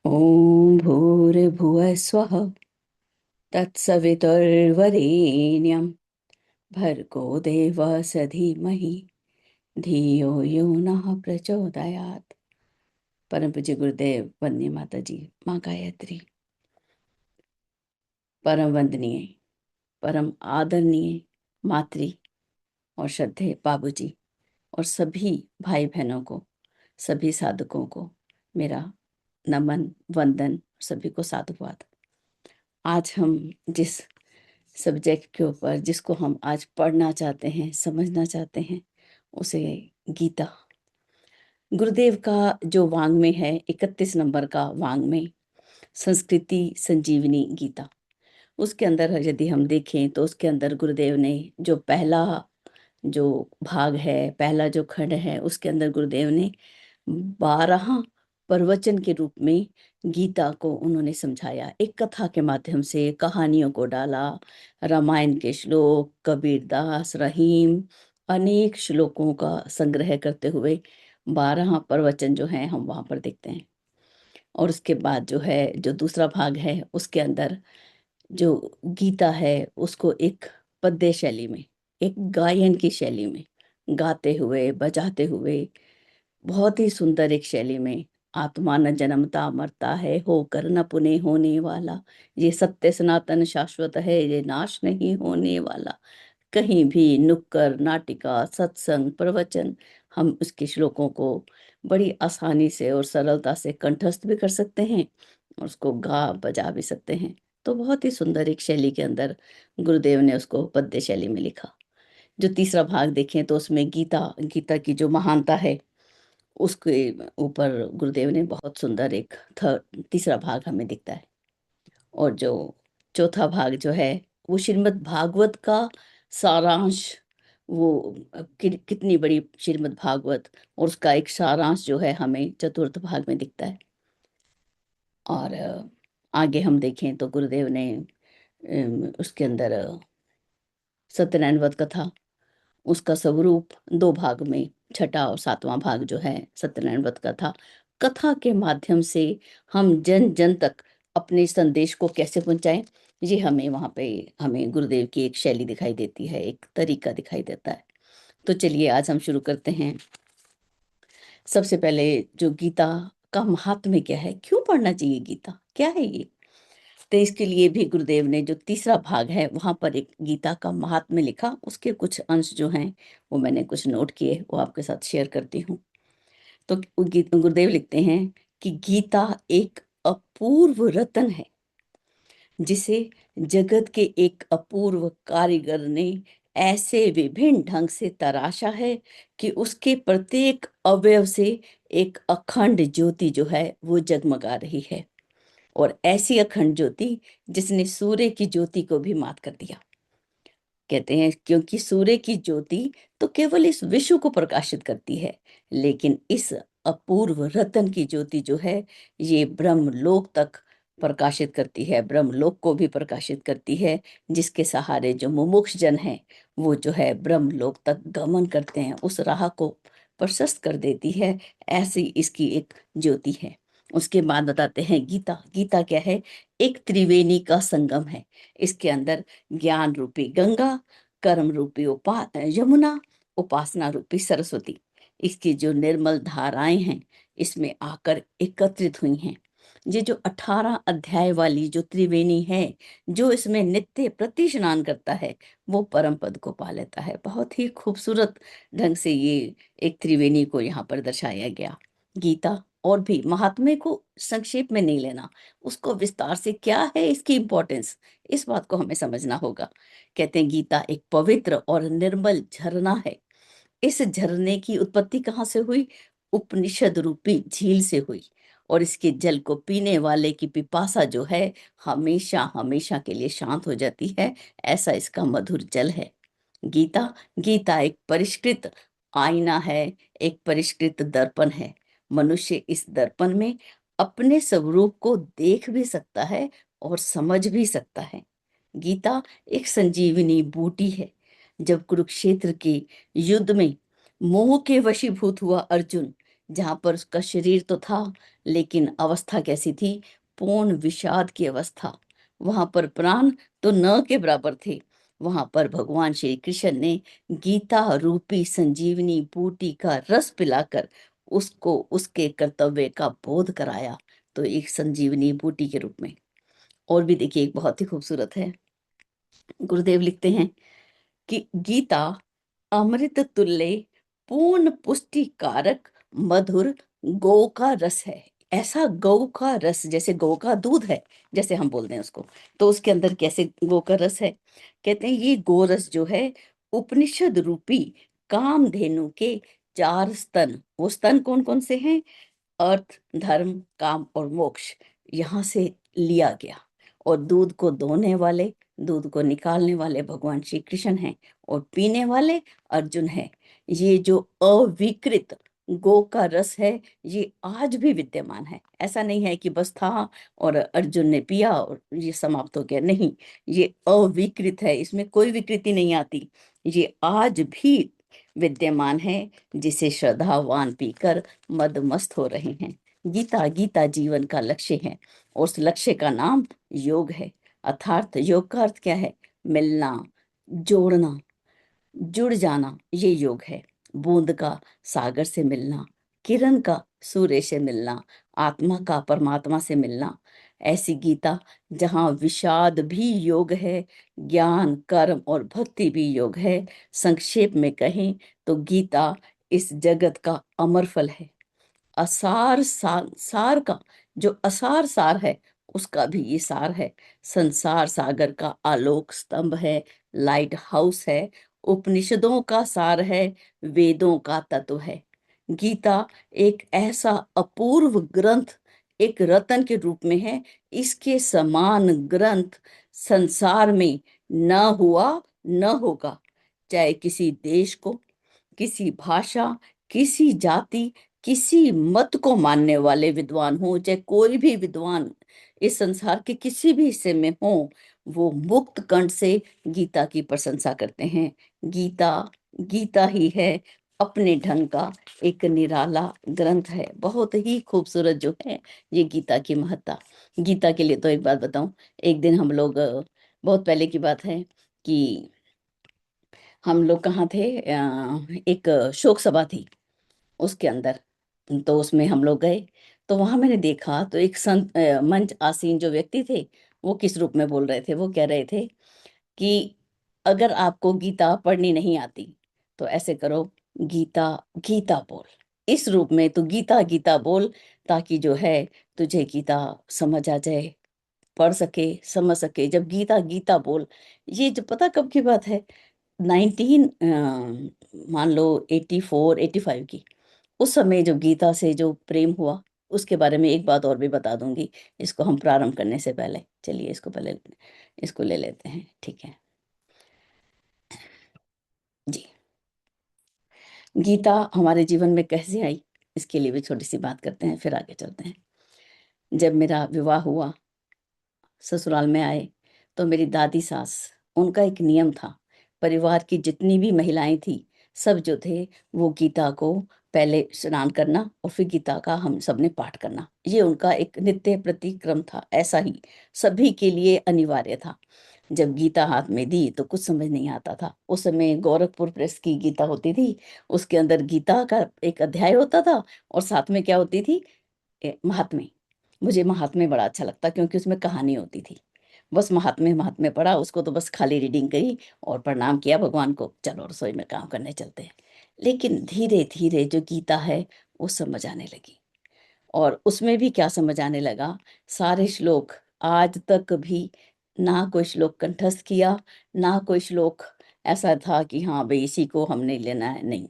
ॐ भूर्भुवः स्वः तत्सवितुर्वरेण्यं भर्गो देवस्य धीमहि धियो यो नः प्रचोदयात्। परम पूज्य गुरुदेव वंदे माता जी, माँ गायत्री। परम वंदनीय, परम आदरणीय मातृ और श्रद्धेय बाबूजी और सभी भाई बहनों को, सभी साधकों को मेरा नमन वंदन, सभी को साधुवाद। आज हम जिस सब्जेक्ट के ऊपर, जिसको हम आज पढ़ना चाहते हैं, समझना चाहते हैं, उसे गीता, गुरुदेव का जो वाङ्मय है, 31 नंबर का वाङ्मय, संस्कृति संजीवनी गीता। उसके अंदर यदि हम देखें तो उसके अंदर गुरुदेव ने जो पहला जो भाग है, पहला जो खंड है, उसके अंदर गुरुदेव ने 12 प्रवचन के रूप में गीता को उन्होंने समझाया। एक कथा के माध्यम से कहानियों को डाला, रामायण के श्लोक, कबीरदास, रहीम, अनेक श्लोकों का संग्रह करते हुए 12 प्रवचन जो हैं हम वहाँ पर देखते हैं। और उसके बाद जो है, जो दूसरा भाग है, उसके अंदर जो गीता है उसको एक पद्य शैली में, एक गायन की शैली में, गाते हुए, बजाते हुए, बहुत ही सुंदर एक शैली में, आत्मा न जन्मता मरता है, होकर न पुनः होने वाला, ये सत्य सनातन शाश्वत है, ये नाश नहीं होने वाला। कहीं भी नुक्कड़ नाटिका, सत्संग, प्रवचन, हम उसके श्लोकों को बड़ी आसानी से और सरलता से कंठस्थ भी कर सकते हैं और उसको गा बजा भी सकते हैं। तो बहुत ही सुंदर एक शैली के अंदर गुरुदेव ने उसको पद्य शैली में लिखा। जो तीसरा भाग देखें तो उसमें गीता गीता की जो महानता है उसके ऊपर गुरुदेव ने बहुत सुंदर एक तीसरा भाग हमें दिखता है। और जो चौथा भाग जो है वो श्रीमद् भागवत का सारांश, वो कितनी बड़ी श्रीमद् भागवत, और उसका एक सारांश जो है हमें चतुर्थ भाग में दिखता है। और आगे हम देखें तो गुरुदेव ने उसके अंदर सत्यनारायण वध कथा, उसका स्वरूप 2 भाग में, छठा और सातवां भाग जो है सत्यनारायण वध कथा, कथा के माध्यम से हम जन जन तक अपने संदेश को कैसे पहुंचाएं, ये हमें वहां पे हमें गुरुदेव की एक शैली दिखाई देती है, एक तरीका दिखाई देता है। तो चलिए आज हम शुरू करते हैं। सबसे पहले जो गीता का महात्म्य क्या है, क्यों पढ़ना चाहिए गीता, क्या है ये। तो इसके लिए भी गुरुदेव ने जो तीसरा भाग है वहां पर एक गीता का महात्म्य लिखा, उसके कुछ अंश जो हैं वो मैंने कुछ नोट किए, वो आपके साथ शेयर करती हूँ। तो गुरुदेव लिखते हैं कि गीता एक अपूर्व रत्न है, जिसे जगत के एक अपूर्व कारीगर ने ऐसे विभिन्न ढंग से तराशा है कि उसके प्रत्येक अवयव से एक अखंड ज्योति जो है वो जगमगा रही है, और ऐसी अखंड ज्योति जिसने सूर्य की ज्योति को भी मात कर दिया। कहते हैं क्योंकि सूर्य की ज्योति तो केवल इस विश्व को प्रकाशित करती है, लेकिन इस अपूर्व रतन की ज्योति जो है ये ब्रह्मलोक तक प्रकाशित करती है, ब्रह्मलोक को भी प्रकाशित करती है, जिसके सहारे जो मुमुक्ष जन है वो जो है ब्रह्मलोक तक गमन करते हैं, उस राह को प्रशस्त कर देती है। ऐसी इसकी एक ज्योति है। उसके बाद बताते हैं गीता, गीता क्या है, एक त्रिवेणी का संगम है। इसके अंदर ज्ञान रूपी गंगा, कर्म रूपी यमुना, उपासना रूपी सरस्वती, इसकी जो निर्मल धाराएं हैं इसमें आकर एकत्रित हुई हैं। ये जो 18 अध्याय वाली जो त्रिवेणी है, जो इसमें नित्य प्रति स्नान करता है वो परम पद को पा लेता है। बहुत ही खूबसूरत ढंग से ये एक त्रिवेणी को यहाँ पर दर्शाया गया। गीता और भी महात्म्य को संक्षेप में नहीं लेना, उसको विस्तार से क्या है इसकी इंपॉर्टेंस, इस बात को हमें समझना होगा। कहते हैं गीता एक पवित्र और निर्मल झरना है। इस झरने की उत्पत्ति कहाँ से हुई, उपनिषद रूपी झील से हुई, और इसके जल को पीने वाले की पिपासा जो है हमेशा हमेशा के लिए शांत हो जाती है, ऐसा इसका मधुर जल है। गीता गीता एक परिष्कृत आईना है, एक परिष्कृत दर्पण है। मनुष्य इस दर्पण में अपने स्वरूप को देख भी सकता है और समझ भी सकता है। गीता एक संजीवनी बूटी है। जब कुरुक्षेत्र के युद्ध में मोह के वशीभूत हुआ अर्जुन जहां पर उसका शरीर तो था, लेकिन अवस्था कैसी थी? पूर्ण विषाद की अवस्था। वहां पर प्राण तो न के बराबर थे। वहां पर भगवान श्री कृष्ण ने गीता रूपी संजीवनी बूटी का रस पिलाकर उसको उसके कर्तव्य का बोध कराया। तो एक संजीवनी बूटी के रूप में। और भी देखिए, एक बहुत ही खूबसूरत है। गुरुदेव लिखते हैं कि गीता अमृत तुल्य पूर्ण पुष्टि कारक मधुर गौ का रस है। ऐसा गौ का रस, जैसे गौ का दूध है, जैसे हम बोलते हैं उसको, तो उसके अंदर कैसे गौ का रस है? कहते हैं ये गौ रस जो है उपनिषद रूपी कामधेनु के चार स्तन। वो स्तन कौन कौन से हैं? अर्थ, धर्म, काम और मोक्ष, यहाँ से लिया गया। और दूध को दोहने वाले, दूध को निकालने वाले भगवान श्री कृष्ण हैं, और पीने वाले अर्जुन है। ये जो अविकृत गो का रस है, ये आज भी विद्यमान है। ऐसा नहीं है कि बस था और अर्जुन ने पिया और ये समाप्त हो गया, नहीं। ये अविकृत है, इसमें कोई विकृति नहीं आती। ये आज भी विद्यमान है, जिसे श्रद्धावान पीकर मदमस्त हो रहे हैं। गीता गीता जीवन का लक्ष्य है, और उस लक्ष्य का नाम योग है। अर्थात योग का अर्थ क्या है? मिलना, जोड़ना, जुड़ जाना, ये योग है। बूंद का सागर से मिलना, किरण का सूर्य से मिलना, आत्मा का परमात्मा से मिलना। ऐसी गीता जहाँ विषाद भी योग है, ज्ञान, कर्म और भक्ति भी योग है। संक्षेप में कहें तो गीता इस जगत का अमर फल है। असार सार, सार का जो असार सार है, उसका भी ये सार है। संसार सागर का आलोक स्तंभ है, लाइट हाउस है। उपनिषदों का सार है, वेदों का तत्व है। गीता एक ऐसा अपूर्व ग्रंथ, एक रत्न के रूप में है। इसके समान ग्रंथ संसार में न हुआ, न होगा। चाहे किसी देश को, किसी भाषा, किसी जाति, किसी मत को मानने वाले विद्वान हो, चाहे कोई भी विद्वान इस संसार के किसी भी हिस्से में हो, वो मुक्त कंठ से गीता की प्रशंसा करते हैं। गीता गीता ही है अपने ढंग का एक निराला ग्रंथ है। बहुत ही खूबसूरत जो है ये गीता की महत्ता। गीता के लिए तो एक बात बताऊं। एक दिन हम लोग, बहुत पहले की बात है, कि हम लोग कहाँ थे, एक शोक सभा थी उसके अंदर। तो उसमें हम लोग गए, तो वहां मैंने देखा तो एक संत, मंच आसीन जो व्यक्ति थे, वो किस रूप में बोल रहे थे? वो कह रहे थे कि अगर आपको गीता पढ़नी नहीं आती तो ऐसे करो, गीता गीता बोल। इस रूप में तो गीता गीता बोल, ताकि जो है तुझे गीता समझ आ जाए, पढ़ सके, समझ सके। जब गीता गीता बोल, ये जो पता कब की बात है, 19 मान लो 84 85 की, उस समय जो गीता से जो प्रेम हुआ, उसके बारे में एक बात और भी बता दूंगी। इसको हम प्रारंभ करने से पहले चलिए इसको पहले इसको ले लेते हैं, ठीक है जी। गीता हमारे जीवन में कैसे आई, इसके लिए भी छोटी सी बात करते हैं, फिर आगे चलते हैं। जब मेरा विवाह हुआ, ससुराल में आए, तो मेरी दादी सास, उनका एक नियम था। परिवार की जितनी भी महिलाएं थी, सब जो थे, वो गीता को पहले स्नान करना और फिर गीता का हम सब ने पाठ करना, ये उनका एक नित्य प्रतिक्रम था। ऐसा ही सभी के लिए अनिवार्य था। जब गीता हाथ में दी तो कुछ समझ नहीं आता था। उस समय गोरखपुर प्रेस की गीता होती थी, उसके अंदर गीता का एक अध्याय होता था, और साथ में क्या होती थी? महात्म्य। मुझे महात्म्य बड़ा अच्छा लगता, क्योंकि उसमें कहानी होती थी। बस महात्म्य महात्म्य पढ़ा, उसको तो बस खाली रीडिंग करी और प्रणाम किया भगवान को, चलो रसोई में काम करने चलते हैं। लेकिन धीरे धीरे जो गीता है वो समझ आने लगी। और उसमें भी क्या समझ आने लगा, सारे श्लोक आज तक भी ना कोई श्लोक कंठस्थ किया, ना कोई श्लोक ऐसा था कि हाँ भाई इसी को हमने लेना है, नहीं।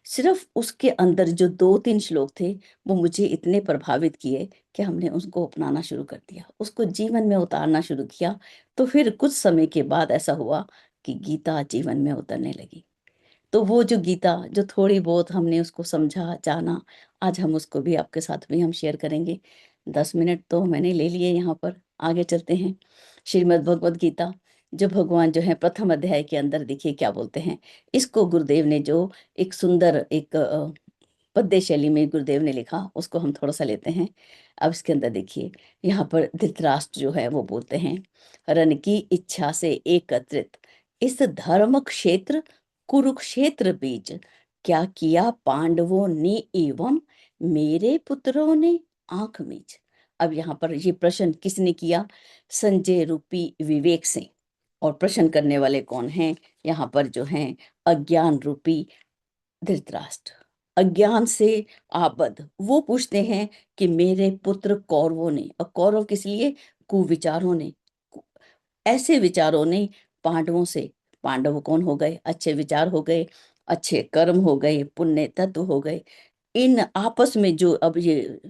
सिर्फ उसके अंदर जो 2 3 श्लोक थे, वो मुझे इतने प्रभावित किए कि हमने उसको अपनाना शुरू कर दिया, उसको जीवन में उतारना शुरू किया। तो फिर कुछ समय के बाद ऐसा हुआ कि गीता जीवन में उतरने लगी। तो वो जो गीता, जो थोड़ी बहुत हमने उसको समझा जाना, आज हम उसको भी आपके साथ भी हम शेयर करेंगे। 10 मिनट तो मैंने ले लिए यहाँ पर, आगे चलते हैं। श्रीमद् भगवद गीता, जो भगवान जो है प्रथम अध्याय के अंदर देखिए क्या बोलते हैं। इसको गुरुदेव ने जो एक सुंदर एक पद्य शैली में गुरुदेव ने लिखा, उसको हम थोड़ा सा लेते हैं। अब इसके अंदर देखिए, यहाँ पर धृतराष्ट्र जो है वो बोलते हैं, रण की इच्छा से एकत्रित इस धर्म क्षेत्र कुरुक्षेत्र बीच, क्या किया पांडवों ने एवं मेरे पुत्रों ने आंख मीच। अब यहाँ पर ये प्रश्न किसने किया? संजय रूपी विवेक से। और प्रश्न करने वाले कौन हैं? यहाँ पर जो हैं अज्ञान रूपी धृतराष्ट्र। अज्ञान से आबद्ध वो पूछते हैं कि मेरे पुत्र कौरवों ने, और कौरव किस लिए? कुविचारों ने, ऐसे विचारों ने पांडवों से, पांडव कौन हो गए? अच्छे विचार हो गए, अच्छे कर्म हो गए, पुण्य तत्व हो गए। इन आपस में जो अब ये,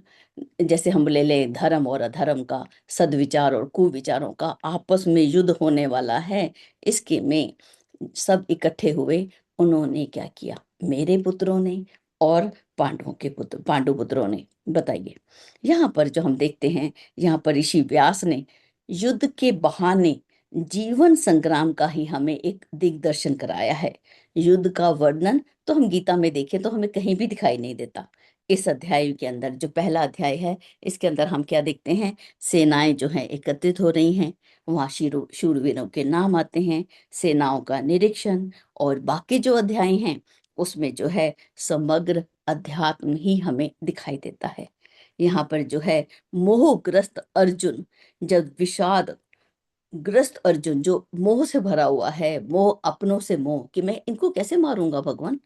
जैसे हम ले लें धर्म और अधर्म का, सदविचार और कुविचारों का आपस में युद्ध होने वाला है, इसके में सब इकट्ठे हुए। उन्होंने क्या किया? मेरे पुत्रों ने और पांडवों के पुत्र, पांडु पुत्रों ने। बताइए, यहाँ पर जो हम देखते हैं, यहाँ पर ऋषि व्यास ने युद्ध के बहाने जीवन संग्राम का ही हमें एक दिग्दर्शन कराया है। युद्ध का वर्णन तो हम गीता में देखें तो हमें कहीं भी दिखाई नहीं देता। इस अध्याय के अंदर, जो पहला अध्याय है, इसके अंदर हम क्या देखते हैं? सेनाएं जो हैं एकत्रित हो रही हैं, वहां शूरवीरों के नाम आते हैं, सेनाओं का निरीक्षण। और बाकी जो अध्याय हैं उसमें जो है समग्र अध्यात्म ही हमें दिखाई देता है। यहाँ पर जो है मोहग्रस्त अर्जुन, जब विषाद ग्रस्त अर्जुन जो मोह से भरा हुआ है, मोह, अपनों से मोह कि मैं इनको कैसे मारूंगा भगवान,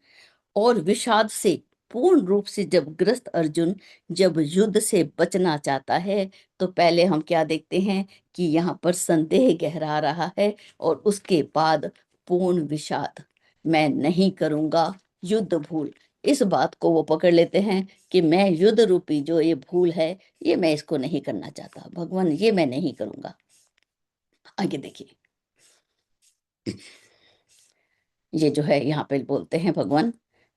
और विषाद से पूर्ण रूप से जब ग्रस्त अर्जुन जब युद्ध से बचना चाहता है, तो पहले हम क्या देखते हैं कि यहाँ पर संदेह गहरा रहा है, और उसके बाद पूर्ण विषाद, मैं नहीं करूंगा युद्ध भूल। इस बात को वो पकड़ लेते हैं कि मैं युद्ध रूपी जो ये भूल है, ये मैं इसको नहीं करना चाहता भगवान, ये मैं नहीं करूंगा। आगे देखिए, ये जो है यहाँ पे बोलते हैं भगवान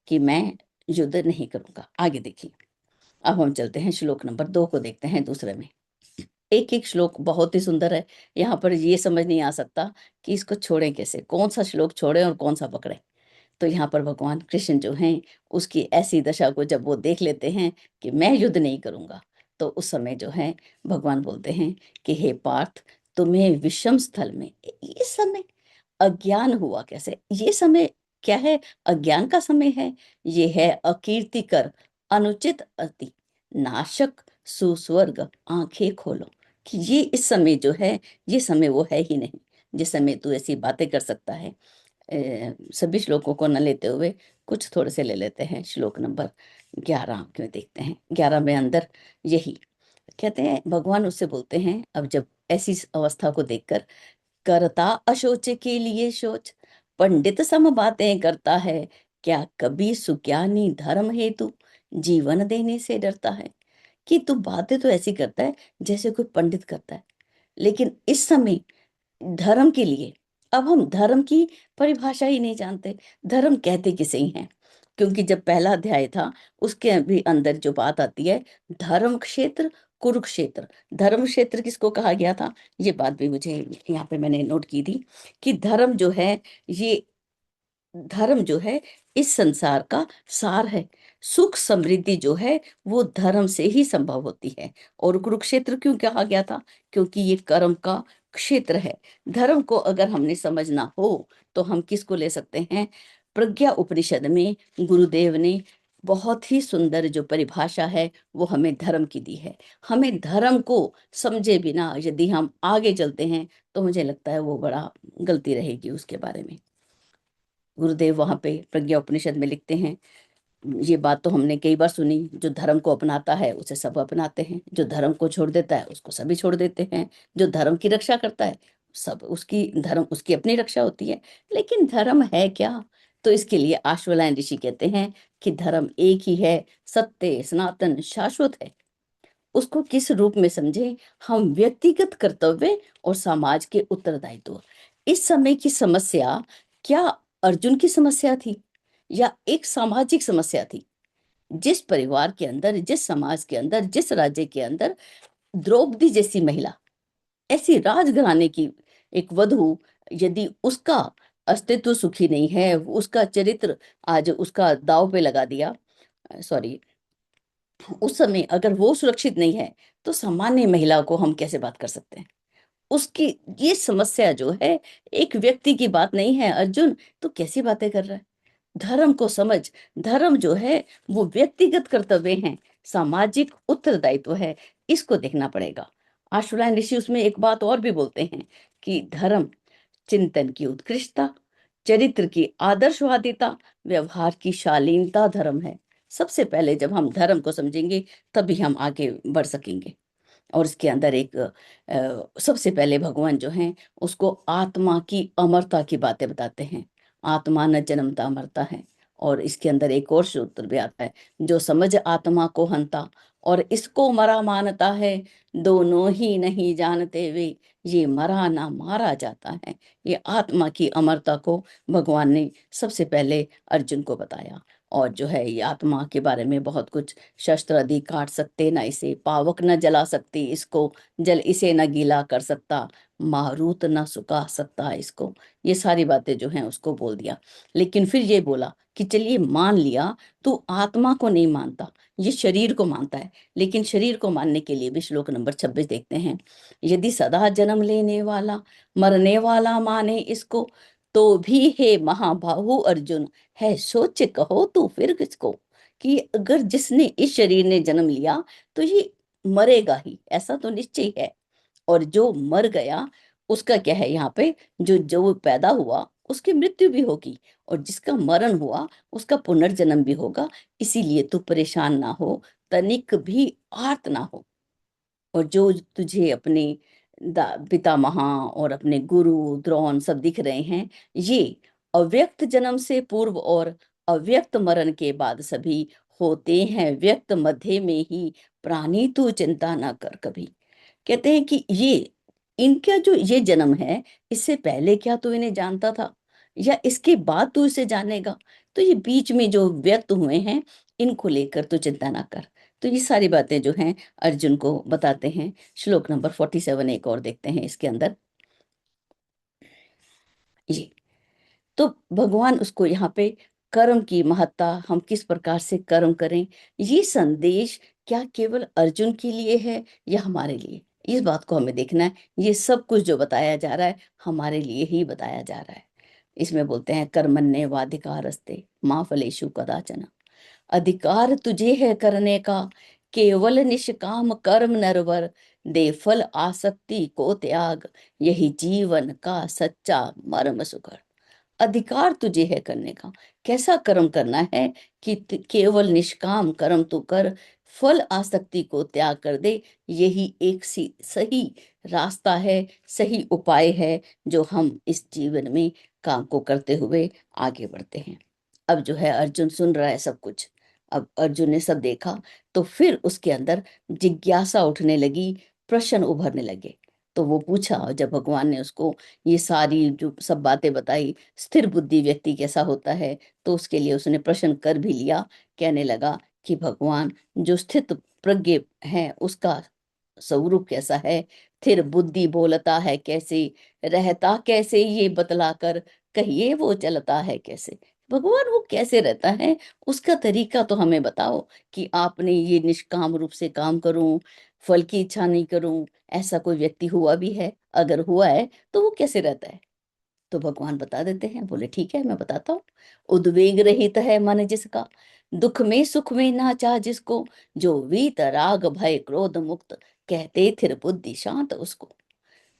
कि मैं युद्ध नहीं करूंगा। आगे देखिए, अब हम चलते हैं श्लोक नंबर 2 को देखते हैं। दूसरे में एक एक श्लोक बहुत ही सुंदर है। यहाँ पर ये समझ नहीं आ सकता कि इसको छोड़ें कैसे, कौन सा श्लोक छोड़ें और कौन सा पकड़ें। तो यहाँ पर भगवान कृष्ण जो हैं, उसकी ऐसी दशा को जब वो देख लेते हैं कि मैं युद्ध नहीं करूंगा, तो उस समय जो है भगवान बोलते हैं कि हे पार्थ, तुम्हें विषम स्थल में इस समय अज्ञान हुआ कैसे? ये समय क्या है? अज्ञान का समय है। ये है अकीर्तिकर, अनुचित अति नाशक, सुस्वर्ग आंखें खोलो। कि ये इस समय जो है, ये समय वो है ही नहीं जिस समय तू ऐसी बातें कर सकता है। सभी श्लोकों को न लेते हुए कुछ थोड़े से ले लेते हैं। श्लोक नंबर 11 में देखते हैं। 11 में अंदर यही कहते हैं, भगवान उससे बोलते हैं, अब जब ऐसी अवस्था को देखकर, करता अशोच के लिए शोच, पंडित सम बातें करता है, क्या कभी सुज्ञानी धर्म हेतु जीवन देने से डरता है। कि तू बातें तो ऐसी करता है जैसे कोई पंडित करता है, लेकिन इस समय धर्म के लिए, अब हम धर्म की परिभाषा ही नहीं जानते, धर्म कहते किसे ही हैं। क्योंकि जब पहला अध्याय था, उसके भी अंदर जो बात आती है, धर्म क्षेत्र कुरुक्षेत्र, धर्म क्षेत्र किसको कहा गया था, ये बात भी मुझे यहाँ पे मैंने नोट की थी कि धर्म जो है, ये धर्म जो है इस संसार का सार है। सुख समृद्धि जो है वो धर्म से ही संभव होती है। और कुरुक्षेत्र क्यों कहा गया था? क्योंकि ये कर्म का क्षेत्र है। धर्म को अगर हमने समझना हो तो हम किसको ले सकते हैं? प्रज्ञा उपनिषद में गुरुदेव ने बहुत ही सुंदर जो परिभाषा है वो हमें धर्म की दी है। हमें धर्म को समझे बिना यदि हम आगे चलते हैं तो मुझे लगता है वो बड़ा गलती रहेगी उसके बारे में। गुरुदेव वहां पे प्रज्ञा उपनिषद में लिखते हैं, ये बात तो हमने कई बार सुनी, जो धर्म को अपनाता है उसे सब अपनाते हैं, जो धर्म को छोड़ देता है उसको सभी छोड़ देते हैं, जो धर्म की रक्षा करता है सब, उसकी धर्म, उसकी अपनी रक्षा होती है। लेकिन धर्म है क्या? तो इसके लिए आश्वलायन ऋषि कहते हैं कि धर्म एक ही है, सत्य सनातन शाश्वत है। उसको किस रूप में समझें हम? व्यक्तिगत कर्तव्य और समाज के उत्तरदायित्व। इस समय की समस्या क्या अर्जुन की समस्या थी या एक सामाजिक समस्या थी? जिस परिवार के अंदर, जिस समाज के अंदर, जिस राज्य के अंदर द्रौपदी जैसी महिला, ऐसी राजघराने की एक वधू, यदि उसका अस्तित्व सुखी नहीं है, उसका चरित्र आज उसका दाव पे लगा दिया, सॉरी, उस समय अगर वो सुरक्षित नहीं है तो सामान्य महिला को हम कैसे बात कर सकते हैं? उसकी ये समस्या जो है एक व्यक्ति की बात नहीं है अर्जुन, तो कैसी बातें कर रहा है? धर्म को समझ। धर्म जो है वो व्यक्तिगत कर्तव्य हैं, सामाजिक उत्तरदायित्व है, इसको देखना पड़ेगा। आशुलायन ऋषि उसमें एक बात और भी बोलते हैं कि धर्म चिंतन की उत्कृष्टता, चरित्र की आदर्शवादिता, व्यवहार की शालीनता धर्म है। सबसे पहले जब हम धर्म को समझेंगे तभी हम आगे बढ़ सकेंगे। और इसके अंदर एक सबसे पहले भगवान जो हैं उसको आत्मा की अमरता की बातें बताते हैं। आत्मा न जन्मता मरता है। और इसके अंदर एक और सूत्र भी आता है, जो समझ आत्मा को हंता और इसको मरा मानता है, दोनों ही नहीं जानते वे, ये मरा ना मारा जाता है। ये आत्मा की अमरता को भगवान ने सबसे पहले अर्जुन को बताया। और जो है ये आत्मा के बारे में बहुत कुछ, शस्त्र आदि काट सकते ना इसे, पावक न जला सकती इसको, जल इसे न गीला कर सकता, मारूत न सुखा सकता इसको। ये सारी बातें जो हैं उसको बोल दिया। लेकिन फिर ये बोला कि चलिए मान लिया, तू आत्मा को नहीं मानता, ये शरीर को मानता है। लेकिन शरीर को मानने के लिए भी श्लोक नंबर 26 देखते हैं। यदि सदा जन्म लेने वाला मरने वाला माने इसको, तो भी हे महाबाहु अर्जुन, है सोच कहो तू फिर किसको। कि अगर जिसने इस शरीर ने जन्म लिया तो ये मरेगा ही, ऐसा तो निश्चय है। और जो मर गया उसका क्या है यहाँ पे, जो जो पैदा हुआ उसकी मृत्यु भी होगी, और जिसका मरण हुआ उसका पुनर्जन्म भी होगा। इसीलिए तू परेशान ना हो, तनिक भी आर्त ना हो। और जो तुझे अपने पितामह और अपने गुरु द्रोण सब दिख रहे हैं, ये अव्यक्त जन्म से पूर्व और अव्यक्त मरण के बाद सभी होते हैं व्यक्त मध्य में ही, प्राणी तू चिंता ना कर कभी। कहते हैं कि ये इनका जो ये जन्म है, इससे पहले क्या तू इन्हें जानता था, या इसके बाद तू इसे जानेगा? तो ये बीच में जो व्यक्त हुए हैं, इनको लेकर तू चिंता ना कर। तो ये सारी बातें जो हैं अर्जुन को बताते हैं। श्लोक नंबर 47 एक और देखते हैं इसके अंदर। ये तो भगवान उसको यहाँ पे कर्म की महत्ता, हम किस प्रकार से कर्म करें, ये संदेश क्या केवल अर्जुन के लिए है या हमारे लिए, इस बात को हमें देखना है। ये सब कुछ जो बताया जा रहा है हमारे लिए ही बताया जा रहा है। इसमें बोलते हैं कर्मण्येवाधिकारस्ते माँ फलेषु कदाचन, अधिकार तुझे है करने का, केवल निष्काम कर्म नरवर, दे फल आसक्ति को त्याग, यही जीवन का सच्चा मर्म सुकर। अधिकार तुझे है करने का, कैसा कर्म करना है कि केवल निष्काम कर्म तू कर, फल आसक्ति को त्याग कर दे। यही एक सही रास्ता है, सही उपाय है, जो हम इस जीवन में काम को करते हुए आगे बढ़ते हैं। अब जो है अर्जुन सुन रहा है सब कुछ। अब अर्जुन ने सब देखा, तो फिर उसके अंदर जिज्ञासा उठने लगी, प्रश्न उभरने लगे। तो वो पूछा, और जब भगवान ने उसको ये सारी जो सब बातें बताई, स्थिर बुद्धि व्यक्ति कैसा होता है, तो उसके लिए उसने प्रश्न कर भी लिया। कहने लगा कि भगवान जो स्थित प्रज्ञ है उसका स्वरूप कैसा है, स्थिर बुद्धि बोलता है कैसे, रहता कैसे ये बतलाकर, कहिए वो चलता है कैसे। भगवान वो कैसे रहता है, उसका तरीका तो हमें बताओ, कि आपने ये निष्काम रूप से काम करूं, फल की इच्छा नहीं करूं, ऐसा कोई व्यक्ति हुआ भी है? अगर हुआ है तो वो कैसे रहता है? तो भगवान बता देते हैं। बोले ठीक है, मैं बताता हूँ। उद्वेग रहित है मन जिसका, दुख में सुख में ना चाह जिसको, जो वीत राग भय क्रोध मुक्त, कहते थिर बुद्धि शांत उसको।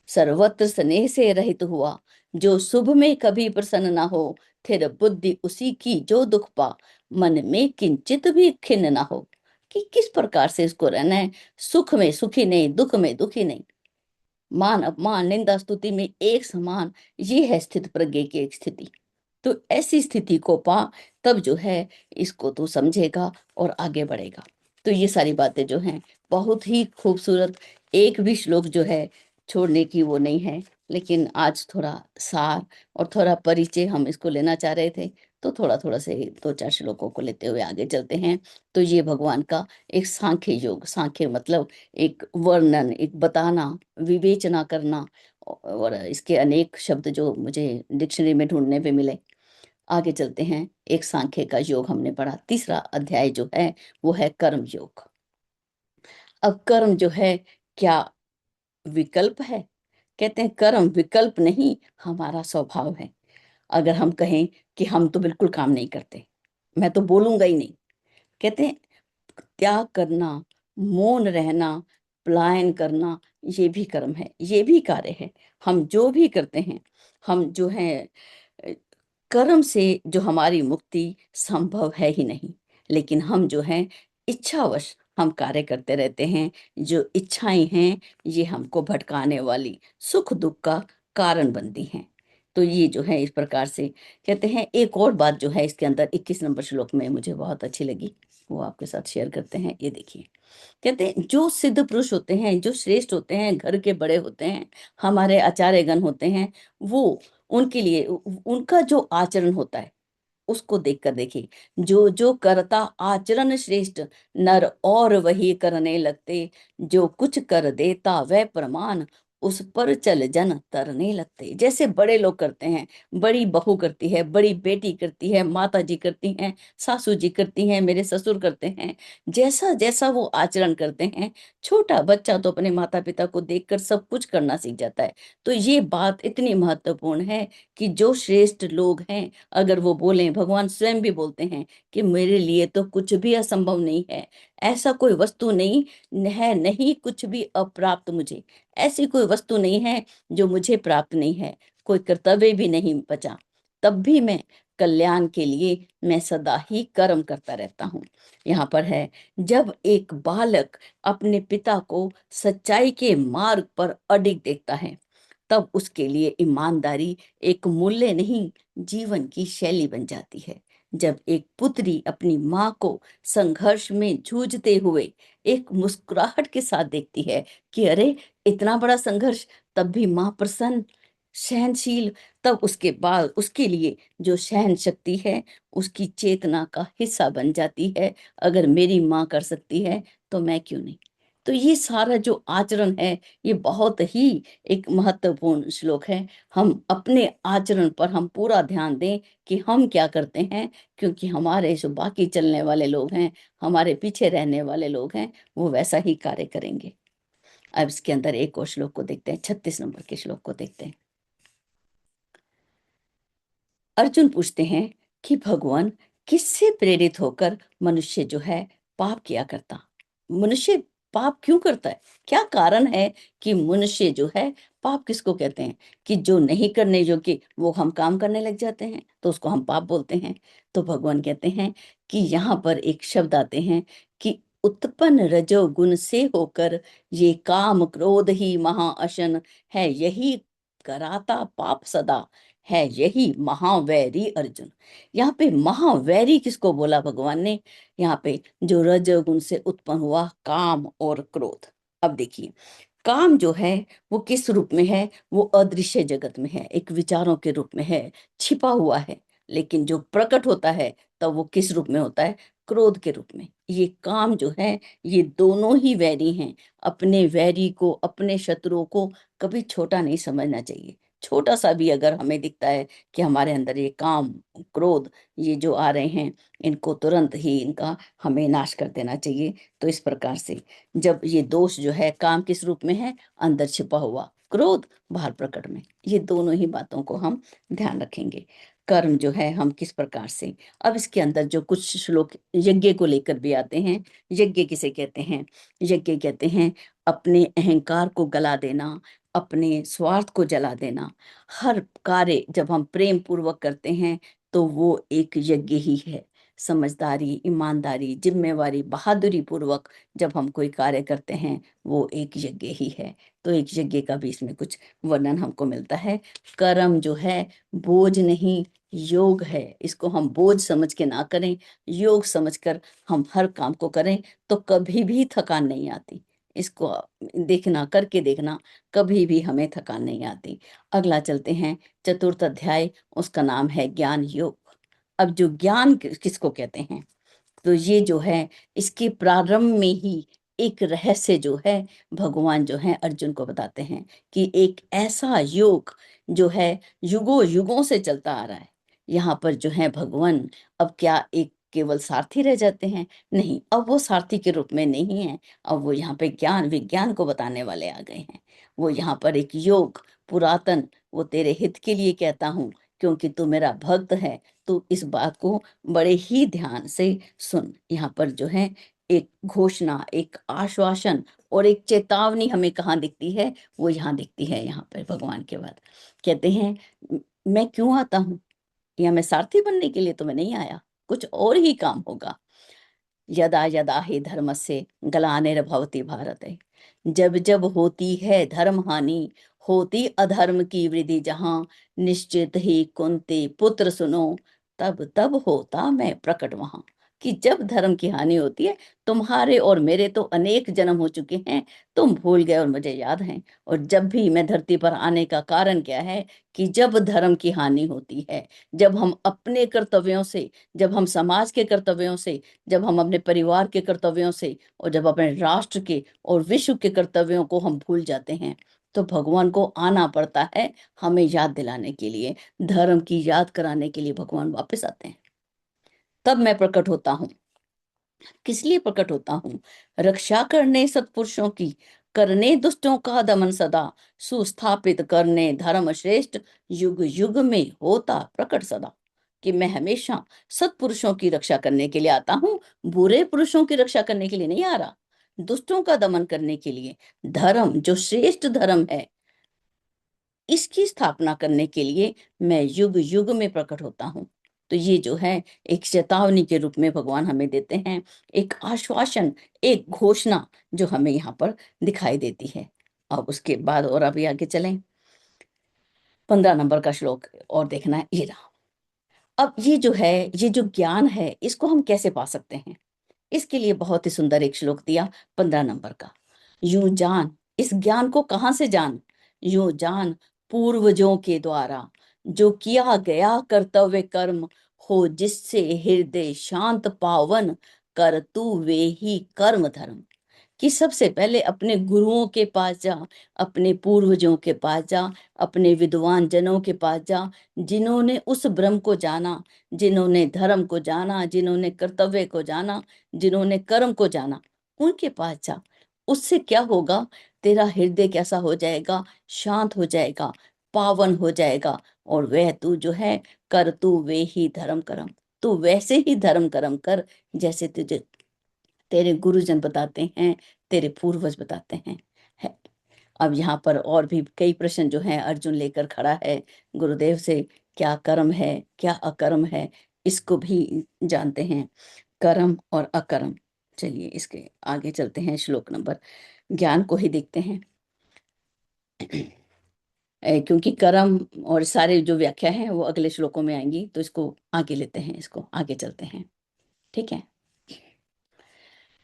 सर्वत्र स्नेह से रहित हुआ, जो शुभ में कभी प्रसन्न ना हो, थिर बुद्धि उसी की जो दुख पा, मन में किंचित भी खिन्न ना हो। कि किस प्रकार से इसको रहना है, सुख में सुखी नहीं, दुख में दुखी नहीं, मान अपमान निंदा स्तुति में एक समान। ये है स्थित प्रज्ञ की एक स्थिति। तो ऐसी स्थिति को पा, तब जो है इसको तू समझेगा और आगे बढ़ेगा। तो ये सारी बातें जो हैं बहुत ही खूबसूरत, एक भी श्लोक जो है छोड़ने की वो नहीं है। लेकिन आज थोड़ा सार और थोड़ा परिचय हम इसको लेना चाह रहे थे, तो थोड़ा थोड़ा से दो चार श्लोकों को लेते हुए आगे चलते हैं। तो ये भगवान का एक सांख्य योग, सांख्य मतलब एक वर्णन, एक बताना, विवेचना करना। और इसके अनेक शब्द जो मुझे डिक्शनरी में ढूंढने पे मिले। आगे चलते हैं। एक सांख्य का योग हमने पढ़ा, तीसरा अध्याय जो है वो है कर्म योग। अब कर्म जो है क्या विकल्प है? कहते हैं कर्म विकल्प नहीं, हमारा स्वभाव है। अगर हम कहें कि हम तो बिल्कुल काम नहीं करते, मैं तो बोलूंगा ही नहीं, कहते हैं त्याग करना, मौन रहना, पलायन करना, ये भी कर्म है, ये भी कार्य है। हम जो भी करते हैं, हम जो है अ, कर्म से जो हमारी मुक्ति संभव है ही नहीं। लेकिन हम जो है इच्छावश हम कार्य करते रहते हैं। जो इच्छाएं हैं ये हमको भटकाने वाली, सुख दुख का कारण बनती हैं। तो ये जो है इस प्रकार से कहते हैं। एक और बात जो है इसके अंदर 21 नंबर श्लोक में मुझे बहुत अच्छी लगी, वो आपके साथ शेयर करते हैं। ये देखिए, कहते हैं जो सिद्ध पुरुष होते हैं, जो श्रेष्ठ होते हैं, घर के बड़े होते हैं, हमारे आचार्यगण होते हैं, वो उनके लिए उनका जो आचरण होता है उसको देखकर देखिए। जो जो करता आचरण श्रेष्ठ, नर और वही करने लगते, जो कुछ कर देता वह प्रमाण, उस पर चल जन तरने लगते। जैसे बड़े लोग करते हैं, बड़ी बहू करती है, बड़ी बेटी करती है, माता जी करती हैं, सासू जी करती हैं, मेरे ससुर करते हैं, जैसा जैसा वो आचरण करते हैं, छोटा बच्चा तो अपने माता पिता को देखकर सब कुछ करना सीख जाता है। तो ये बात इतनी महत्वपूर्ण है कि जो श्रेष्ठ लोग हैं, अगर वो बोलें, भगवान स्वयं भी बोलते हैं कि मेरे लिए तो कुछ भी असंभव नहीं है, ऐसा कोई वस्तु नहीं है, नहीं कुछ भी अप्राप्त मुझे, ऐसी कोई वस्तु नहीं है जो मुझे प्राप्त नहीं है, कोई कर्तव्य भी नहीं बचा, तब भी मैं कल्याण के लिए मैं सदा ही कर्म करता रहता हूँ। यहाँ पर है, जब एक बालक अपने पिता को सच्चाई के मार्ग पर अडिग देखता है, तब उसके लिए ईमानदारी एक मूल्य नहीं, जीवन की शैली बन जाती है। जब एक पुत्री अपनी माँ को संघर्ष में जूझते हुए एक मुस्कुराहट के साथ देखती है कि अरे इतना बड़ा संघर्ष, तब भी माँ प्रसन्न, सहनशील, तब उसके बाद उसके लिए जो सहन शक्ति है उसकी चेतना का हिस्सा बन जाती है। अगर मेरी माँ कर सकती है तो मैं क्यों नहीं। तो ये सारा जो आचरण है ये बहुत ही एक महत्वपूर्ण श्लोक है। हम अपने आचरण पर हम पूरा ध्यान दें कि हम क्या करते हैं, क्योंकि हमारे जो बाकी चलने वाले लोग हैं, हमारे पीछे रहने वाले लोग हैं, वो वैसा ही कार्य करेंगे। अब इसके अंदर एक और श्लोक को देखते हैं, 36 नंबर के श्लोक को देखते हैं। अर्जुन पूछते हैं कि भगवान, किससे प्रेरित होकर मनुष्य जो है पाप किया करता, मनुष्य पाप क्यों करता है, क्या कारण है कि मनुष्य जो है पाप किसको कहते हैं? कि जो नहीं करने योग्य वो हम काम करने लग जाते हैं तो उसको हम पाप बोलते हैं। तो भगवान कहते हैं कि यहाँ पर एक शब्द आते हैं कि उत्पन्न रजोगुण से होकर ये काम क्रोध ही महाअशन है, यही कराता पाप सदा, है यही महावैरी अर्जुन। यहाँ पे महावैरी किसको बोला भगवान ने? यहाँ पे जो रजोगुण से उत्पन्न हुआ काम और क्रोध। अब देखिए, काम जो है वो किस रूप में है? वो अदृश्य जगत में है, एक विचारों के रूप में है, छिपा हुआ है। लेकिन जो प्रकट होता है तब वो किस रूप में होता है? क्रोध के रूप में। ये काम जो है ये दोनों ही वैरी हैं। अपने वैरी को, अपने शत्रुओं को कभी छोटा नहीं समझना चाहिए। छोटा सा भी अगर हमें दिखता है कि हमारे अंदर ये काम, क्रोध, ये जो आ रहे हैं, इनको तुरंत ही इनका हमें नाश कर देना चाहिए। तो इस प्रकार से जब ये दोष जो है, काम किस रूप में है? अंदर छिपा हुआ, क्रोध बाहर प्रकट में। ये दोनों ही बातों को हम ध्यान रखेंगे। कर्म जो है हम किस प्रकार से, अब इसके अंदर जो कुछ श्लोक यज्ञ को लेकर भी आते हैं। यज्ञ किसे कहते हैं? यज्ञ कहते हैं अपने अहंकार को गला देना, अपने स्वार्थ को जला देना। हर कार्य जब हम प्रेम पूर्वक करते हैं तो वो एक यज्ञ ही है। समझदारी, ईमानदारी, जिम्मेवारी, बहादुरी पूर्वक जब हम कोई कार्य करते हैं वो एक यज्ञ ही है। तो एक यज्ञ का भी इसमें कुछ वर्णन हमको मिलता है। कर्म जो है बोझ नहीं, योग है। इसको हम बोझ समझ के ना करें, योग समझकर हम हर काम को करें तो कभी भी थकान नहीं आती। इसको देखना, करके देखना, कभी भी हमें थकान नहीं आती। अगला चलते हैं, चतुर्थ अध्याय, उसका नाम है ज्ञान योग। अब जो ज्ञान किसको कहते हैं? तो ये जो है इसके प्रारंभ में ही एक रहस्य जो है भगवान जो है अर्जुन को बताते हैं कि एक ऐसा योग जो है युगों युगों से चलता आ रहा है। यहाँ पर जो है भगवान अब क्या एक केवल सारथी रह जाते हैं? नहीं, अब वो सारथी के रूप में नहीं है। अब वो यहाँ पे ज्ञान विज्ञान को बताने वाले आ गए हैं। वो यहाँ पर एक योग पुरातन, वो तेरे हित के लिए कहता हूँ, क्योंकि तू मेरा भक्त है। तू इस बात को बड़े ही ध्यान से सुन। यहाँ पर जो है एक घोषणा, एक आश्वासन और एक चेतावनी हमें कहाँ दिखती है? वो यहाँ दिखती है। यहाँ पर भगवान के बाद कहते हैं, मैं क्यों आता हूँ? या मैं सारथी बनने के लिए तो मैं नहीं आया, कुछ और ही काम होगा। यदा यदा ही धर्म से ग्लानिर्भवति भारत है, जब जब होती है धर्म हानि, होती अधर्म की वृद्धि जहां, निश्चित ही कुंती पुत्र सुनो, तब तब होता मैं प्रकट वहां। कि जब धर्म की हानि होती है, तुम्हारे और मेरे तो अनेक जन्म हो चुके हैं, तुम भूल गए और मुझे याद है। और जब भी मैं धरती पर आने का कारण क्या है? कि जब धर्म की हानि होती है, जब हम अपने कर्तव्यों से, जब हम समाज के कर्तव्यों से, जब हम अपने परिवार के कर्तव्यों से, और जब अपने राष्ट्र के और विश्व के कर्तव्यों को हम भूल जाते हैं, तो भगवान को आना पड़ता है हमें याद दिलाने के लिए, धर्म की याद कराने के लिए भगवान वापस आते हैं। तब मैं प्रकट होता हूँ। किस लिए प्रकट होता हूँ? रक्षा करने सत्पुरुषों की, करने दुष्टों का दमन सदा, सुस्थापित करने धर्म श्रेष्ठ, युग युग में होता प्रकट सदा। कि मैं हमेशा सत्पुरुषों की रक्षा करने के लिए आता हूँ, बुरे पुरुषों की रक्षा करने के लिए नहीं आ रहा, दुष्टों का दमन करने के लिए। धर्म जो श्रेष्ठ धर्म है, इसकी स्थापना करने के लिए मैं युग युग में प्रकट होता हूँ। तो ये जो है एक चेतावनी के रूप में भगवान हमें देते हैं, एक आश्वासन, एक घोषणा जो हमें यहाँ पर दिखाई देती है। अब उसके बाद और अभी आगे चलें, 15 नंबर का श्लोक और देखना है, ये रहा। अब ये जो है, ये जो ज्ञान है, इसको हम कैसे पा सकते हैं? इसके लिए बहुत ही सुंदर एक श्लोक दिया, 15 नंबर का। यूं जान, इस ज्ञान को कहाँ से जान? यूं जान, पूर्वजों के द्वारा जो किया गया कर्तव्य कर्म, हो जिससे हृदय शांत पावन, कर तू वे ही कर्म धर्म। कि सबसे पहले अपने गुरुओं के पास जा, अपने पूर्वजों के पास जा, अपने विद्वान जनों के पास जा, जिन्होंने उस ब्रह्म को जाना, जिन्होंने धर्म को जाना, जिन्होंने कर्तव्य को जाना, जिन्होंने कर्म को जाना, उनके पास जा। उससे क्या होगा? तेरा हृदय कैसा हो जाएगा? शांत हो जाएगा, पावन हो जाएगा। और वह तू जो है, कर तू वे ही धर्म कर्म, तू वैसे ही धर्म कर्म कर जैसे तुझे तेरे गुरुजन बताते हैं, तेरे पूर्वज बताते हैं। है। अब यहाँ पर और भी कई प्रश्न जो हैं अर्जुन लेकर खड़ा है गुरुदेव से, क्या कर्म है, क्या अकर्म है, इसको भी जानते हैं, कर्म और अकर्म। चलिए इसके आगे चलते हैं, श्लोक नंबर, ज्ञान को ही देखते हैं। क्योंकि कर्म और सारे जो व्याख्या है वो अगले श्लोकों में आएंगी, तो इसको आगे लेते हैं, इसको आगे चलते हैं। ठीक है।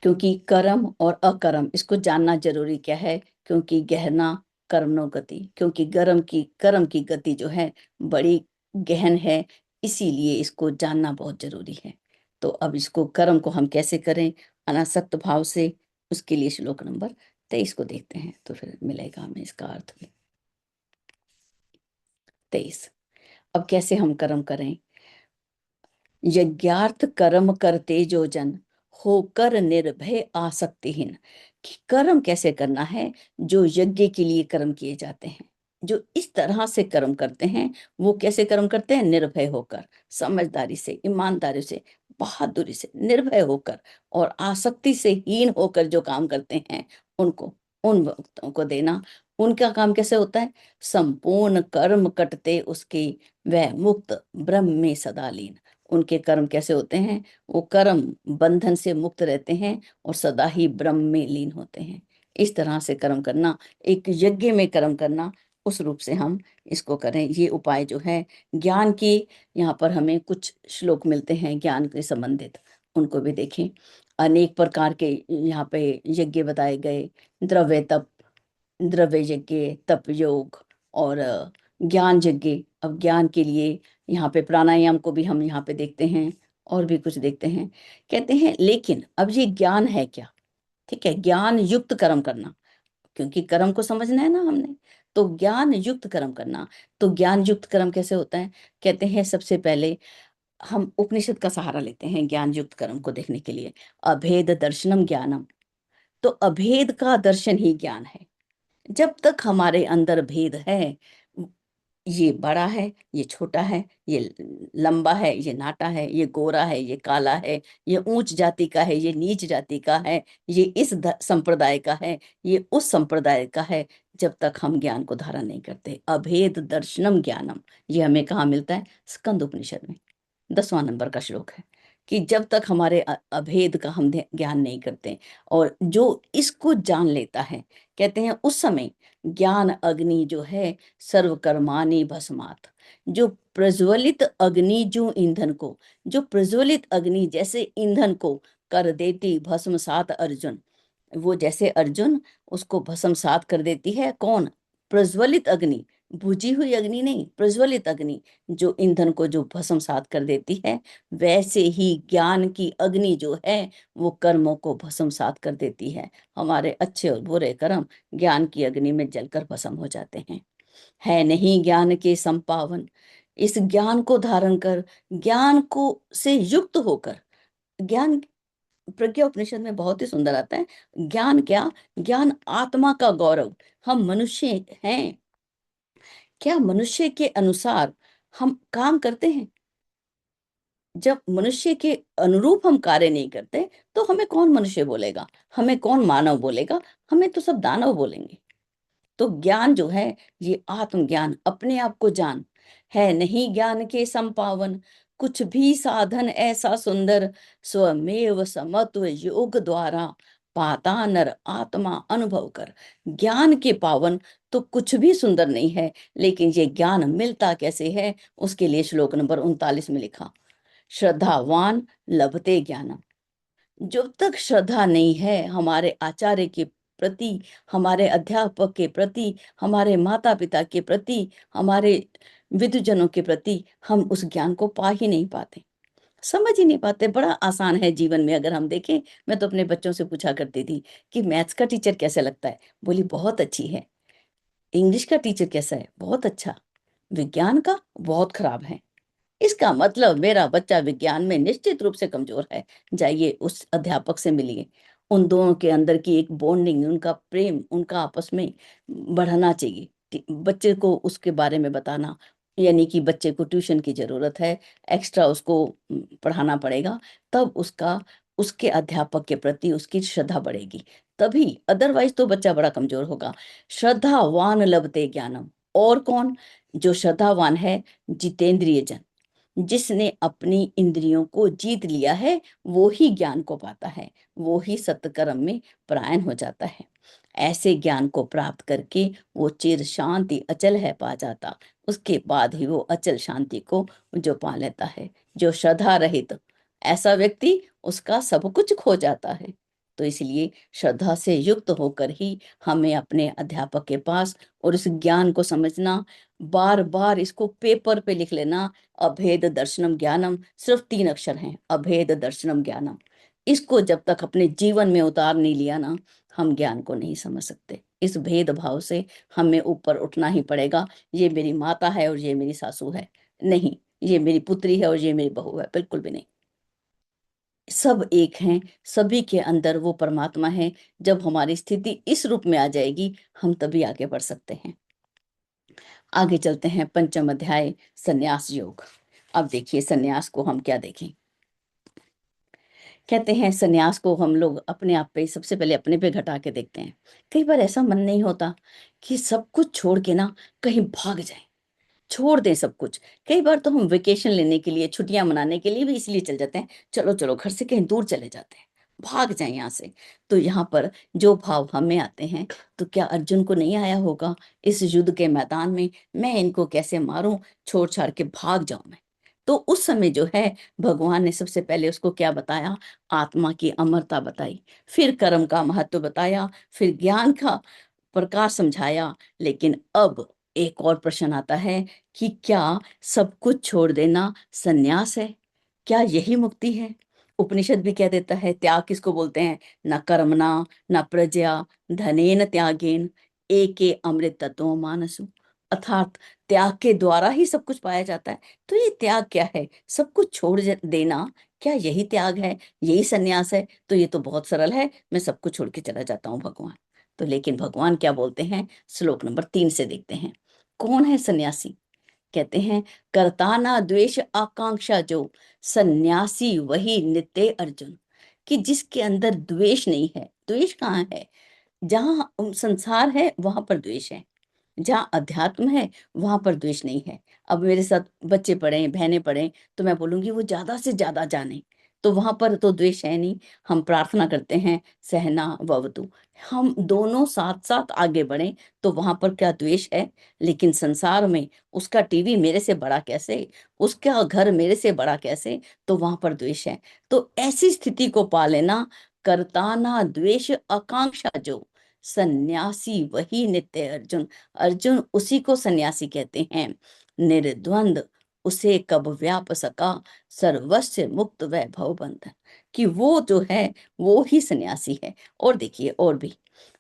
क्योंकि कर्म और अकर्म इसको जानना जरूरी क्या है? क्योंकि गहना कर्मणो गति, क्योंकि कर्म की गति जो है बड़ी गहन है, इसीलिए इसको जानना बहुत जरूरी है। तो अब इसको कर्म को हम कैसे करें अनासक्त भाव से, उसके लिए श्लोक नंबर 23 को देखते हैं, तो फिर मिलेगा हमें इसका अर्थ भी। 23, अब कैसे हम कर्म करें? यज्ञार्थ कर्म करते जो जन, होकर निर्भय आसक्तिहीन। कि कर्म कैसे करना है? जो यज्ञ के लिए कर्म किए जाते हैं, जो इस तरह से कर्म करते हैं, वो कैसे कर्म करते हैं? निर्भय होकर, समझदारी से, ईमानदारी से, बहादुरी से, निर्भय होकर और आसक्ति से हीन होकर जो काम करते हैं, उनको, उन भक्तों को देना। उनका काम कैसे होता है? संपूर्ण कर्म कटते उसके, वह मुक्त ब्रह्म में सदा लीन। उनके कर्म कैसे होते हैं? वो कर्म बंधन से मुक्त रहते हैं और सदा ही ब्रह्म में लीन होते हैं। इस तरह से कर्म करना, एक यज्ञ में कर्म करना, उस रूप से हम इसको करें। ये उपाय जो है ज्ञान की, यहाँ पर हमें कुछ श्लोक मिलते हैं ज्ञान के संबंधित, उनको भी देखें। अनेक प्रकार के यहाँ पे यज्ञ बताए गए, द्रव्य तप, द्रव्य यज्ञ, तप योग और ज्ञान यज्ञ। अब ज्ञान के लिए यहाँ पे प्राणायाम को भी हम यहाँ पे देखते हैं, और भी कुछ देखते हैं। कहते हैं लेकिन अब ये ज्ञान है क्या? ठीक है, ज्ञान युक्त कर्म करना, क्योंकि कर्म को समझना है ना हमने, तो ज्ञान युक्त कर्म करना। तो ज्ञान युक्त कर्म कैसे होता है? कहते हैं सबसे पहले हम उपनिषद का सहारा लेते हैं ज्ञान युक्त कर्म को देखने के लिए। अभेद दर्शनम ज्ञानम। तो अभेद का दर्शन ही ज्ञान है। जब तक हमारे अंदर भेद है, ये बड़ा है, ये छोटा है, ये लंबा है, ये नाटा है, ये गोरा है, ये काला है, ये ऊंच जाति का है, ये नीच जाति का है, ये इस संप्रदाय का है, ये उस संप्रदाय का है, जब तक हम ज्ञान को धारण नहीं करते। अभेद दर्शनम ज्ञानम, ये हमें कहाँ मिलता है? स्कंद उपनिषद में 10वां नंबर का श्लोक है कि जब तक हमारे अभेद का हम ज्ञान नहीं करते, और जो इसको जान लेता है, कहते हैं उस समय ज्ञान अग्नि जो है सर्वकर्माणि भस्मात। जो प्रज्वलित अग्नि, जो ईंधन को, जो प्रज्वलित अग्नि जैसे ईंधन को कर देती भस्मसात अर्जुन, वो जैसे अर्जुन उसको भस्मसात कर देती है। कौन? प्रज्वलित अग्नि, बुझी हुई अग्नि नहीं, प्रज्वलित अग्नि जो ईंधन को जो भस्मसात कर देती है, वैसे ही ज्ञान की अग्नि जो है वो कर्मों को भस्मसात कर देती है। हमारे अच्छे और बुरे कर्म ज्ञान की अग्नि में जलकर भस्म हो जाते हैं। है नहीं ज्ञान के संपावन। इस ज्ञान को धारण कर, ज्ञान को से युक्त होकर, ज्ञान प्रज्ञा उपनिषद में बहुत ही सुंदर आता है। ज्ञान क्या? ज्ञान आत्मा का गौरव। हम मनुष्य हैं, क्या मनुष्य के अनुसार हम काम करते हैं? जब मनुष्य के अनुरूप हम कार्य नहीं करते, तो हमें कौन मनुष्य बोलेगा? हमें कौन मानव बोलेगा? हमें तो सब दानव बोलेंगे। तो ज्ञान जो है, ये आत्मज्ञान, अपने आप को जान। है नहीं ज्ञान के संपावन, कुछ भी साधन ऐसा सुंदर, स्वमेव समत्व योग द्वारा पाता नर आत्मा अनुभव कर। ज्ञान के पावन तो कुछ भी सुंदर नहीं है, लेकिन ये ज्ञान मिलता कैसे है? उसके लिए श्लोक नंबर 39 में लिखा, श्रद्धावान लभते ज्ञानम। जब तक श्रद्धा नहीं है हमारे आचार्य के प्रति, हमारे अध्यापक के प्रति, हमारे माता पिता के प्रति, हमारे विद्वजनों के प्रति, हम उस ज्ञान को पा ही नहीं पाते, समझ ही नहीं पाते। बड़ा आसान है जीवन में अगर हम देखें। मैं तो अपने बच्चों से पूछा करती थी कि मैथ्स का टीचर कैसा लगता है? बोली बहुत अच्छी है। इंग्लिश का टीचर कैसा है? बहुत अच्छा। विज्ञान का? बहुत खराब है। इसका मतलब मेरा बच्चा विज्ञान में निश्चित रूप से कमजोर है। जाइए उस अध्यापक से मिलिए। उन दोनों के अंदर की एक बॉन्डिंग, उनका प्रेम, उनका आपस में बढ़ना चाहिए। बच्चे को उसके बारे में बताना, यानी कि बच्चे को ट्यूशन की जरूरत है, एक्स्ट्रा उसको पढ़ाना पड़ेगा, तब उसका उसके अध्यापक के प्रति उसकी श्रद्धा बढ़ेगी तभी। अदरवाइज तो बच्चा बड़ा कमजोर होगा। श्रद्धावान लभते ज्ञानम। और कौन? जो श्रद्धावान है, जितेंद्रिय जन, जिसने अपनी इंद्रियों को जीत लिया है, वो ही ज्ञान को पाता है, वो ही सत्कर्म में परायण हो जाता है। ऐसे ज्ञान को प्राप्त करके वो चिर शांति अचल है पा जाता। उसके बाद ही वो अचल शांति को जो पा लेता है। जो श्रद्धा रहित ऐसा व्यक्ति, उसका सब कुछ खो जाता है। तो इसलिए श्रद्धा से युक्त होकर ही हमें अपने अध्यापक के पास और इस ज्ञान को समझना, बार बार इसको पेपर पे लिख लेना। अभेद दर्शनम ज्ञानम, सिर्फ 3 अक्षर हैं, अभेद दर्शनम ज्ञानम। इसको जब तक अपने जीवन में उतार नहीं लिया ना, हम ज्ञान को नहीं समझ सकते। इस भेदभाव से हमें ऊपर उठना ही पड़ेगा। ये मेरी माता है और ये मेरी सासू है, नहीं, ये मेरी पुत्री है और ये मेरी बहू है, बिल्कुल भी नहीं। सब एक हैं, सभी के अंदर वो परमात्मा है। जब हमारी स्थिति इस रूप में आ जाएगी, हम तभी आगे बढ़ सकते हैं। आगे चलते हैं, 5वां अध्याय, संन्यास योग। अब देखिए संन्यास को हम क्या देखें। कहते हैं संन्यास को हम लोग अपने आप पे, सबसे पहले अपने पे घटा के देखते हैं। कई बार ऐसा मन नहीं होता कि सब कुछ छोड़ के ना कहीं भाग जाए, छोड़ दें सब कुछ। कई बार तो हम वेकेशन लेने के लिए, छुट्टियां मनाने के लिए भी इसलिए चल जाते हैं, चलो चलो घर से कहीं दूर चले जाते हैं, भाग जाए यहाँ से। तो यहाँ पर जो भाव हमें आते हैं, तो क्या अर्जुन को नहीं आया होगा इस युद्ध के मैदान में? मैं इनको कैसे मारूं, छोड़ छाड़ के भाग जाऊं मैं। तो उस समय जो है, भगवान ने सबसे पहले उसको क्या बताया? आत्मा की अमरता बताई, फिर कर्म का महत्व बताया, फिर ज्ञान का प्रकार समझाया। लेकिन अब एक और प्रश्न आता है कि क्या सब कुछ छोड़ देना सन्यास है? क्या यही मुक्ति है? उपनिषद भी कह देता है, त्याग किसको बोलते हैं? न कर्मणा न प्रजया धनेन त्यागेन एके अमृत तत्व मानसु, अर्थात त्याग के द्वारा ही सब कुछ पाया जाता है। तो ये त्याग क्या है? सब कुछ छोड़ देना, क्या यही त्याग है? यही सन्यास है? तो ये तो बहुत सरल है, मैं सब कुछ छोड़ के चला जाता हूँ भगवान। तो लेकिन भगवान क्या बोलते हैं? श्लोक नंबर 3 से देखते हैं। कौन है सन्यासी? कहते हैं, करता ना द्वेष आकांक्षा जो, सन्यासी वही नित्य अर्जुन। कि जिसके अंदर द्वेष नहीं है। द्वेष कहाँ है? जहां संसार है वहां पर द्वेष है, जहाँ अध्यात्म है वहां पर द्वेष नहीं है। अब मेरे साथ बच्चे पढ़े, बहनें पढ़े, तो मैं बोलूंगी वो ज्यादा से ज्यादा जाने, तो वहां पर तो द्वेष है नहीं। हम प्रार्थना करते हैं सहना ववतु, हम दोनों साथ साथ आगे बढ़े, तो वहां पर क्या द्वेष है? लेकिन संसार में उसका टीवी मेरे से बड़ा कैसे, उसका घर मेरे से बड़ा कैसे, तो वहां पर द्वेष है। तो ऐसी स्थिति को पा लेना, करता ना द्वेष आकांक्षा जो, सन्यासी वही नित्य अर्जुन। अर्जुन उसी को सन्यासी कहते हैं। निर्द्वंद उसे कब व्याप सका, सर्वस्व मुक्त वैभव बंधन। कि वो जो है वो ही सन्यासी है। और देखिए और भी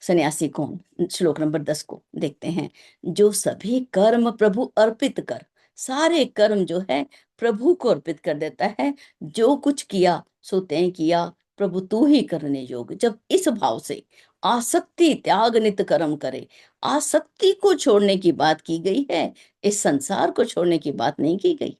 सन्यासी कौन, श्लोक नंबर 10 को देखते हैं। जो सभी कर्म प्रभु अर्पित कर, सारे कर्म जो है प्रभु को अर्पित कर देता है। जो कुछ किया सो तैं किया, प्रभु तू ही करने योग। जब इस भाव से आसक्ति त्याग नित कर्म करे, आसक्ति को छोड़ने की बात की गई है, इस संसार को छोड़ने की बात नहीं की गई।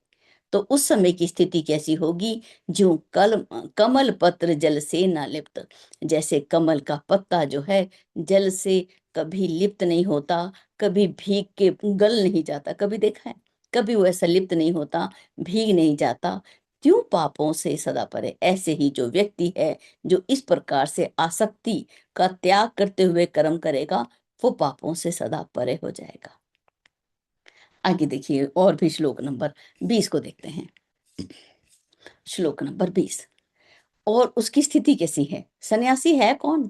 तो उस समय की स्थिति कैसी होगी? जो कमल पत्र जल से ना लिप्त। जैसे कमल का पत्ता जो है जल से कभी लिप्त नहीं होता, कभी भीग के गल नहीं जाता, कभी देखा है? कभी वो ऐसा लिप्त नहीं होता, भीग नहीं जाता। त्यों पापों से सदा परे। ऐसे ही जो व्यक्ति है जो इस प्रकार से आसक्ति का त्याग करते हुए कर्म करेगा, वो पापों से सदा परे हो जाएगा। आगे देखिए और भी श्लोक नंबर 20 को देखते हैं। श्लोक नंबर 20, और उसकी स्थिति कैसी है? सन्यासी है कौन?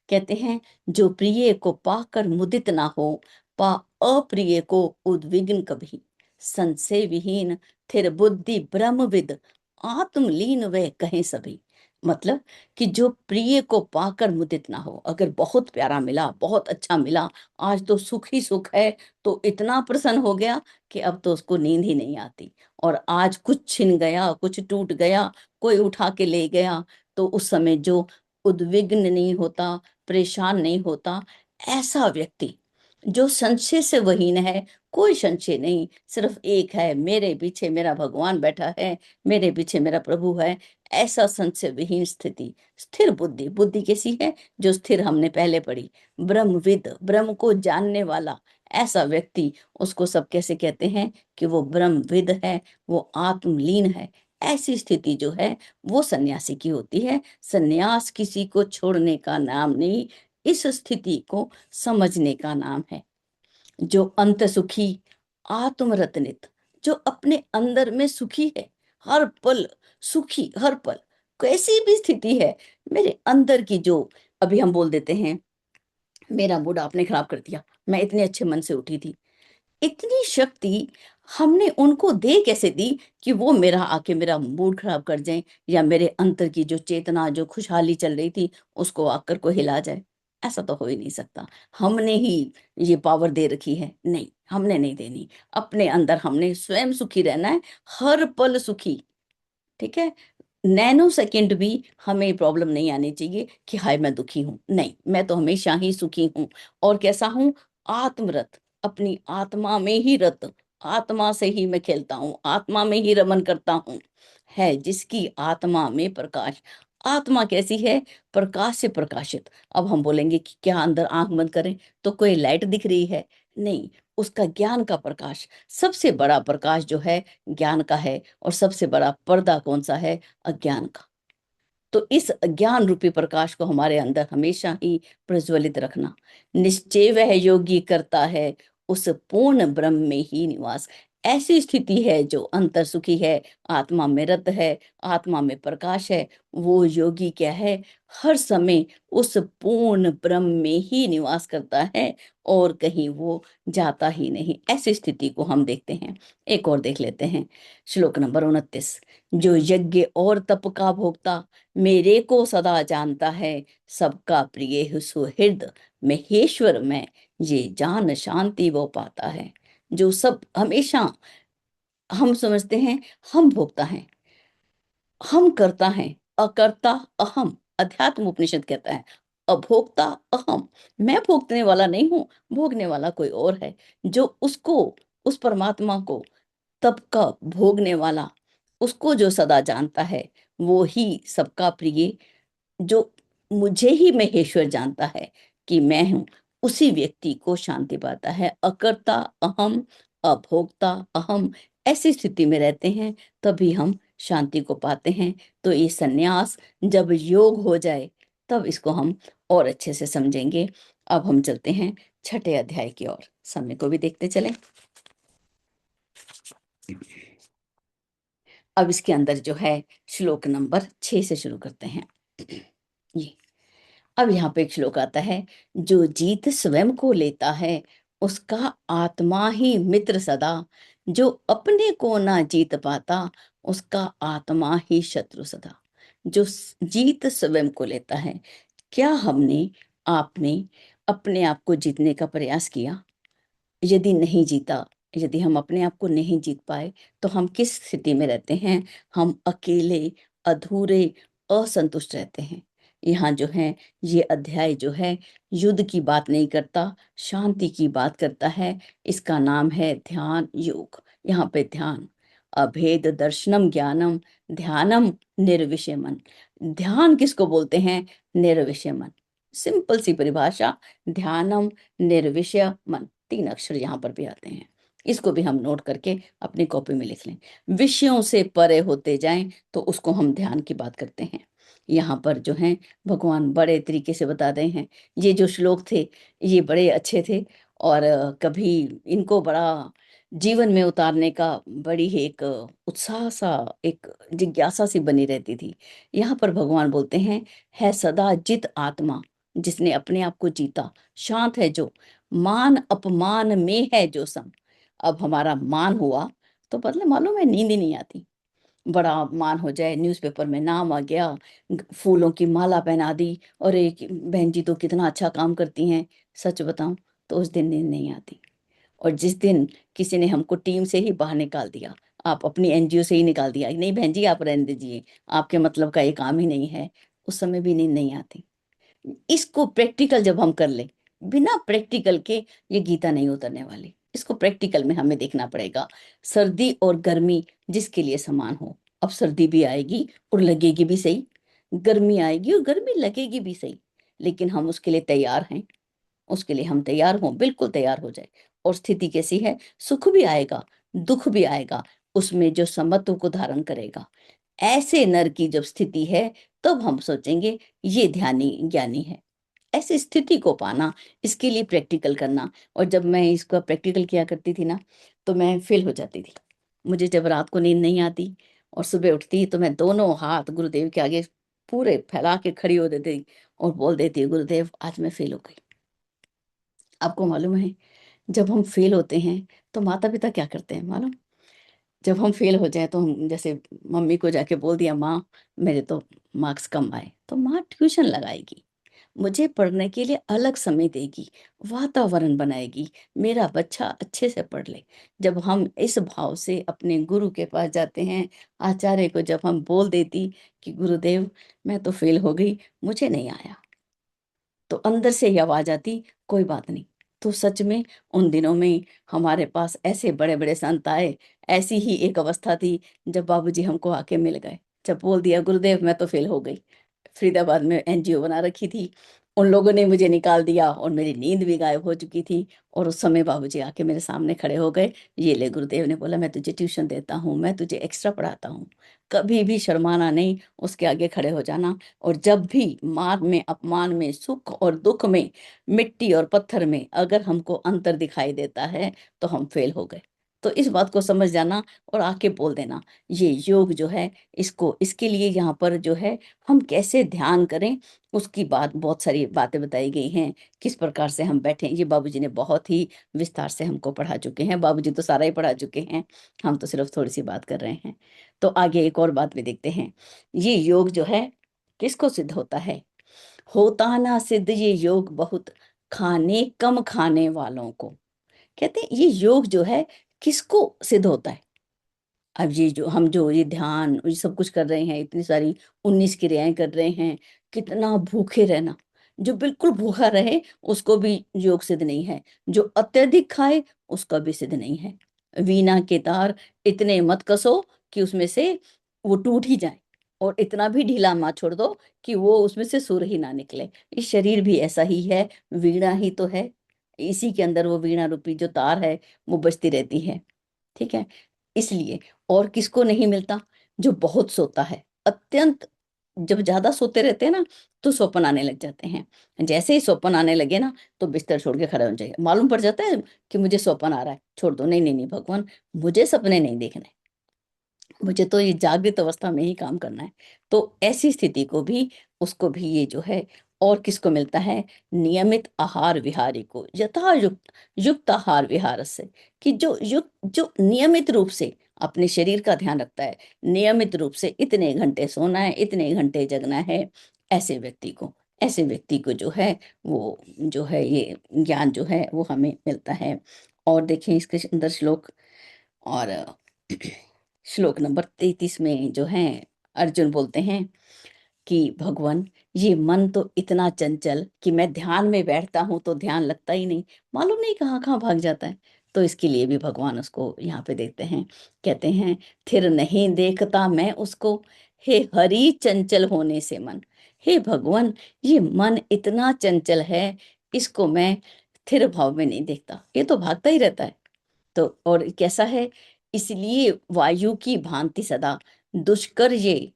कहते हैं, जो प्रिय को पाकर मुदित ना हो, पा अप्रिय को उद्विग्न कभी। संशय विहीन थिर बुद्धि ब्रह्मविद, आत्मलीन वे कहें सभी। मतलब कि जो प्रिय को पाकर मुदित ना हो, अगर बहुत प्यारा मिला, बहुत अच्छा मिला, आज तो सुख ही सुख है, तो इतना प्रसन्न हो गया कि अब तो उसको नींद ही नहीं आती। और आज कुछ छिन गया, कुछ टूट गया, कोई उठा के ले गया, तो उस समय जो उद्विग्न नहीं होता, परेशान नहीं होता, ऐसा व्यक्ति जो संशय से वहीन है, कोई संशय नहीं, सिर्फ एक है, मेरे पीछे मेरा भगवान बैठा है, मेरे पीछे मेरा प्रभु है। ऐसा संशय विहीन स्थिति, स्थिर बुद्धि। बुद्धि कैसी है? जो स्थिर, हमने पहले पढ़ी, ब्रह्मविद, ब्रह्म को जानने वाला ऐसा व्यक्ति, उसको सब कैसे कहते हैं? कि वो ब्रह्मविद है, वो आत्मलीन है। ऐसी स्थिति जो है वो सन्यासी की होती है। सन्यास किसी को छोड़ने का नाम नहीं, इस स्थिति को समझने का नाम है। जो अंत सुखी आत्मरत्नित, जो अपने अंदर में सुखी है, हर पल सुखी, हर पल कैसी भी स्थिति है, मेरे अंदर की जो, अभी हम बोल देते हैं मेरा मूड आपने खराब कर दिया, मैं इतने अच्छे मन से उठी थी, इतनी शक्ति हमने उनको दे कैसे दी कि वो मेरा आके मेरा मूड खराब कर जाए, या मेरे अंतर की जो चेतना, जो खुशहाली चल रही थी, उसको आकर को हिला जाए? ऐसा तो हो ही नहीं सकता। हमने ही ये पावर दे रखी है? नहीं, हमने नहीं देनी। अपने अंदर हमने स्वयं सुखी रहना है, हर पल सुखी। ठीक है? नैनो सेकंड भी हमें प्रॉब्लम नहीं आनी चाहिए कि हाय मैं दुखी हूं। नहीं, मैं तो हमेशा ही सुखी हूं। और कैसा हूं? आत्मरत, अपनी आत्मा में ही रत, आत्मा से ही मैं खेलता हूँ, आत्मा में ही रमन करता हूँ। है जिसकी आत्मा में प्रकाश। आत्मा कैसी है? प्रकाश से प्रकाशित। अब हम बोलेंगे कि क्या अंदर आंख बंद करें तो कोई लाइट दिख रही है? नहीं, उसका ज्ञान का प्रकाश, सबसे बड़ा प्रकाश जो है ज्ञान का है। और सबसे बड़ा पर्दा कौन सा है? अज्ञान का। तो इस अज्ञान रूपी प्रकाश को हमारे अंदर हमेशा ही प्रज्वलित रखना। निश्चय वह योगी करता है, उस पूर्ण ब्रह्म में ही निवास। ऐसी स्थिति है जो अंतर सुखी है, आत्मा में रत है, आत्मा में प्रकाश है। वो योगी क्या है, हर समय उस पूर्ण ब्रह्म में ही निवास करता है और कहीं वो जाता ही नहीं। ऐसी स्थिति को हम देखते हैं। एक और देख लेते हैं, श्लोक नंबर 29। जो यज्ञ और तप का भोक्ता मेरे को सदा जानता है, सबका प्रिय सुहृद महेश्वर में ये जान शांति वो पाता है। जो सब हमेशा हम समझते हैं हम भोगता हैं, हम करता है, अकर्ता अहम। अध्यात्म उपनिषद कहता है अभोक्ता अहम। मैं भोगने वाला नहीं हूं, भोगने वाला कोई और है। जो उसको, उस परमात्मा को, तब का भोगने वाला, उसको जो सदा जानता है, वो ही सबका प्रिय, जो मुझे ही महेश्वर जानता है कि मैं हूं, उसी व्यक्ति को शांति पाता है। अकर्ता अहम, अभोक्ता अहम, ऐसी स्थिति में रहते हैं तभी हम शांति को पाते हैं। तो ये सन्यास जब योग हो जाए तब इसको हम और अच्छे से समझेंगे। अब हम चलते हैं छठे अध्याय की ओर, समय को भी देखते चलें। अब इसके अंदर जो है श्लोक नंबर 6 से शुरू करते हैं। ये अब यहाँ पे एक श्लोक आता है, जो जीत स्वयं को लेता है उसका आत्मा ही मित्र सदा, जो अपने को ना जीत पाता उसका आत्मा ही शत्रु सदा। जो जीत स्वयं को लेता है, क्या हमने, आपने अपने आप को जीतने का प्रयास किया? यदि नहीं जीता, यदि हम अपने आप को नहीं जीत पाए तो हम किस स्थिति में रहते हैं? हम अकेले, अधूरे, असंतुष्ट रहते हैं। यहाँ जो है, ये अध्याय जो है युद्ध की बात नहीं करता, शांति की बात करता है। इसका नाम है ध्यान योग। यहाँ पे ध्यान, अभेद दर्शनम ज्ञानम ध्यानम निर्विषय मन। ध्यान किसको बोलते हैं? निर्विषय मन। सिंपल सी परिभाषा, ध्यानम निर्विषय मन। 3 अक्षर यहाँ पर भी आते हैं। इसको भी हम नोट करके अपनी कॉपी में लिख लें। विषयों से परे होते जाएं तो उसको हम ध्यान की बात करते हैं। यहाँ पर जो है भगवान बड़े तरीके से बता रहे हैं। ये जो श्लोक थे ये बड़े अच्छे थे और कभी इनको बड़ा जीवन में उतारने का बड़ी ही एक उत्साह सा, एक जिज्ञासा सी बनी रहती थी। यहाँ पर भगवान बोलते हैं, है सदा जित आत्मा, जिसने अपने आप को जीता, शांत है जो, मान अपमान में है जो सम। अब हमारा मान हुआ तो बदले मालूम है नींद ही नहीं आती। बड़ा मान हो जाए, न्यूज़पेपर में नाम आ गया, फूलों की माला पहना दी, और एक बहन जी तो कितना अच्छा काम करती हैं, सच बताऊं तो उस दिन नींद नहीं आती। और जिस दिन किसी ने हमको टीम से ही बाहर निकाल दिया, आप अपनी एनजीओ से ही निकाल दिया, नहीं बहन जी आप रहने दीजिए, आपके मतलब का ये काम ही नहीं है, उस समय भी नींद नहीं आती। इसको प्रैक्टिकल जब हम कर ले, बिना प्रैक्टिकल के ये गीता नहीं उतरने वाली। इसको प्रैक्टिकल में हमें देखना पड़ेगा। सर्दी और गर्मी जिसके लिए समान हो, अब सर्दी भी आएगी और लगेगी भी सही, गर्मी आएगी और गर्मी लगेगी भी सही, लेकिन हम उसके लिए तैयार हैं। उसके लिए हम तैयार हों, बिल्कुल तैयार हो जाए। और स्थिति कैसी है, सुख भी आएगा, दुख भी आएगा, उसमें जो समत्व को धारण करेगा। ऐसे नर की जब स्थिति है तब हम सोचेंगे ये ध्यानी ज्ञानी है। ऐसी स्थिति को पाना, इसके लिए प्रैक्टिकल करना। और जब मैं इसको प्रैक्टिकल किया करती थी ना, तो मैं फेल हो जाती थी। मुझे जब रात को नींद नहीं आती और सुबह उठती तो मैं दोनों हाथ गुरुदेव के आगे पूरे फैला के खड़ी हो देती और बोल देती, गुरुदेव आज मैं फेल हो गई। आपको मालूम है, जब हम फेल होते हैं तो माता पिता क्या करते हैं मालूम? जब हम फेल हो जाए तो हम जैसे मम्मी को जाके बोल दिया, माँ मेरे तो मार्क्स कम आए, तो माँ ट्यूशन लगाएगी, मुझे पढ़ने के लिए अलग समय देगी, वातावरण बनाएगी, मेरा बच्चा अच्छे से पढ़ ले। जब हम इस भाव से अपने गुरु के पास जाते हैं, आचार्य को जब हम बोल देती कि गुरुदेव मैं तो फेल हो गई, मुझे नहीं आया, तो अंदर से ही आवाज आती, कोई बात नहीं। तो सच में उन दिनों में हमारे पास ऐसे बड़े बड़े संत आए। ऐसी ही एक अवस्था थी जब बाबूजी हमको आके मिल गए, जब बोल दिया गुरुदेव मैं तो फेल हो गई। फरीदाबाद में एनजीओ बना रखी थी, उन लोगों ने मुझे निकाल दिया और मेरी नींद भी गायब हो चुकी थी। और उस समय बाबूजी आके मेरे सामने खड़े हो गए, ये ले गुरुदेव ने बोला मैं तुझे ट्यूशन देता हूँ, मैं तुझे एक्स्ट्रा पढ़ाता हूँ, कभी भी शर्माना नहीं, उसके आगे खड़े हो जाना। और जब भी मान में अपमान में, सुख और दुख में, मिट्टी और पत्थर में अगर हमको अंतर दिखाई देता है तो हम फेल हो गए। तो इस बात को समझ जाना और आके बोल देना। ये योग जो है, इसको इसके लिए यहाँ पर जो है हम कैसे ध्यान करें, उसकी बात, बहुत सारी बातें बताई गई हैं। किस प्रकार से हम बैठें, ये बाबूजी ने बहुत ही विस्तार से हमको पढ़ा चुके हैं। बाबूजी तो सारा ही पढ़ा चुके हैं, हम तो सिर्फ थोड़ी सी बात कर रहे हैं। तो आगे एक और बात भी देखते हैं। ये योग जो है किसको सिद्ध होता है? होता ना सिद्ध ये योग बहुत, खाने कम खाने वालों को। कहते हैं ये योग जो है किसको सिद्ध होता है? अब ये जो हम जो ये ध्यान ये सब कुछ कर रहे हैं, इतनी सारी 19 क्रियाएं कर रहे हैं, कितना भूखे रहना, जो बिल्कुल भूखा रहे उसको भी योग सिद्ध नहीं है, जो अत्यधिक खाए उसका भी सिद्ध नहीं है। वीणा के तार इतने मत कसो कि उसमें से वो टूट ही जाए, और इतना भी ढीला मत छोड़ दो कि वो उसमें से सुर ही ना निकले। ये शरीर भी ऐसा ही है, वीणा ही तो है, इसी के अंदर वो वीणा रूपी जो तार है वो बजती रहती है। ठीक है, इसलिए। और किसको नहीं मिलता? जो बहुत सोता है, अत्यंत। जब ज्यादा सोते रहते हैं ना तो सौपन आने लग जाते हैं। जैसे ही सौपन आने लगे ना तो बिस्तर छोड़ के खड़े हो जाइए, मालूम पड़ जाता है कि मुझे सौपन आ रहा है, छोड़ दो, नहीं नहीं नहीं भगवान, मुझे सपने नहीं देखने, मुझे तो ये जागृत अवस्था में ही काम करना है। तो ऐसी स्थिति को भी, उसको भी ये जो है, और किसको मिलता है? नियमित आहार विहारी को, यथा युक्त युक्त आहार विहार से, कि जो युक्त, जो नियमित रूप से अपने शरीर का ध्यान रखता है, नियमित रूप से इतने घंटे सोना है, इतने घंटे जगना है, ऐसे व्यक्ति को, ऐसे व्यक्ति को जो है वो जो है ये ज्ञान जो है वो हमें मिलता है। और देखिए इसके अंदर श्लोक, और श्लोक नंबर 33 में जो है अर्जुन बोलते हैं कि भगवान, ये मन तो इतना चंचल कि मैं ध्यान में बैठता हूं तो ध्यान लगता ही नहीं, मालूम नहीं कहाँ कहाँ भाग जाता है। तो इसके लिए भी भगवान उसको यहाँ पे देखते हैं, कहते हैं थिर नहीं देखता मैं उसको, हे हरि चंचल होने से मन। हे भगवान, ये मन इतना चंचल है, इसको मैं स्थिर भाव में नहीं देखता, ये तो भागता ही रहता है। तो और कैसा है? इसलिए वायु की भांति सदा दुष्कर ये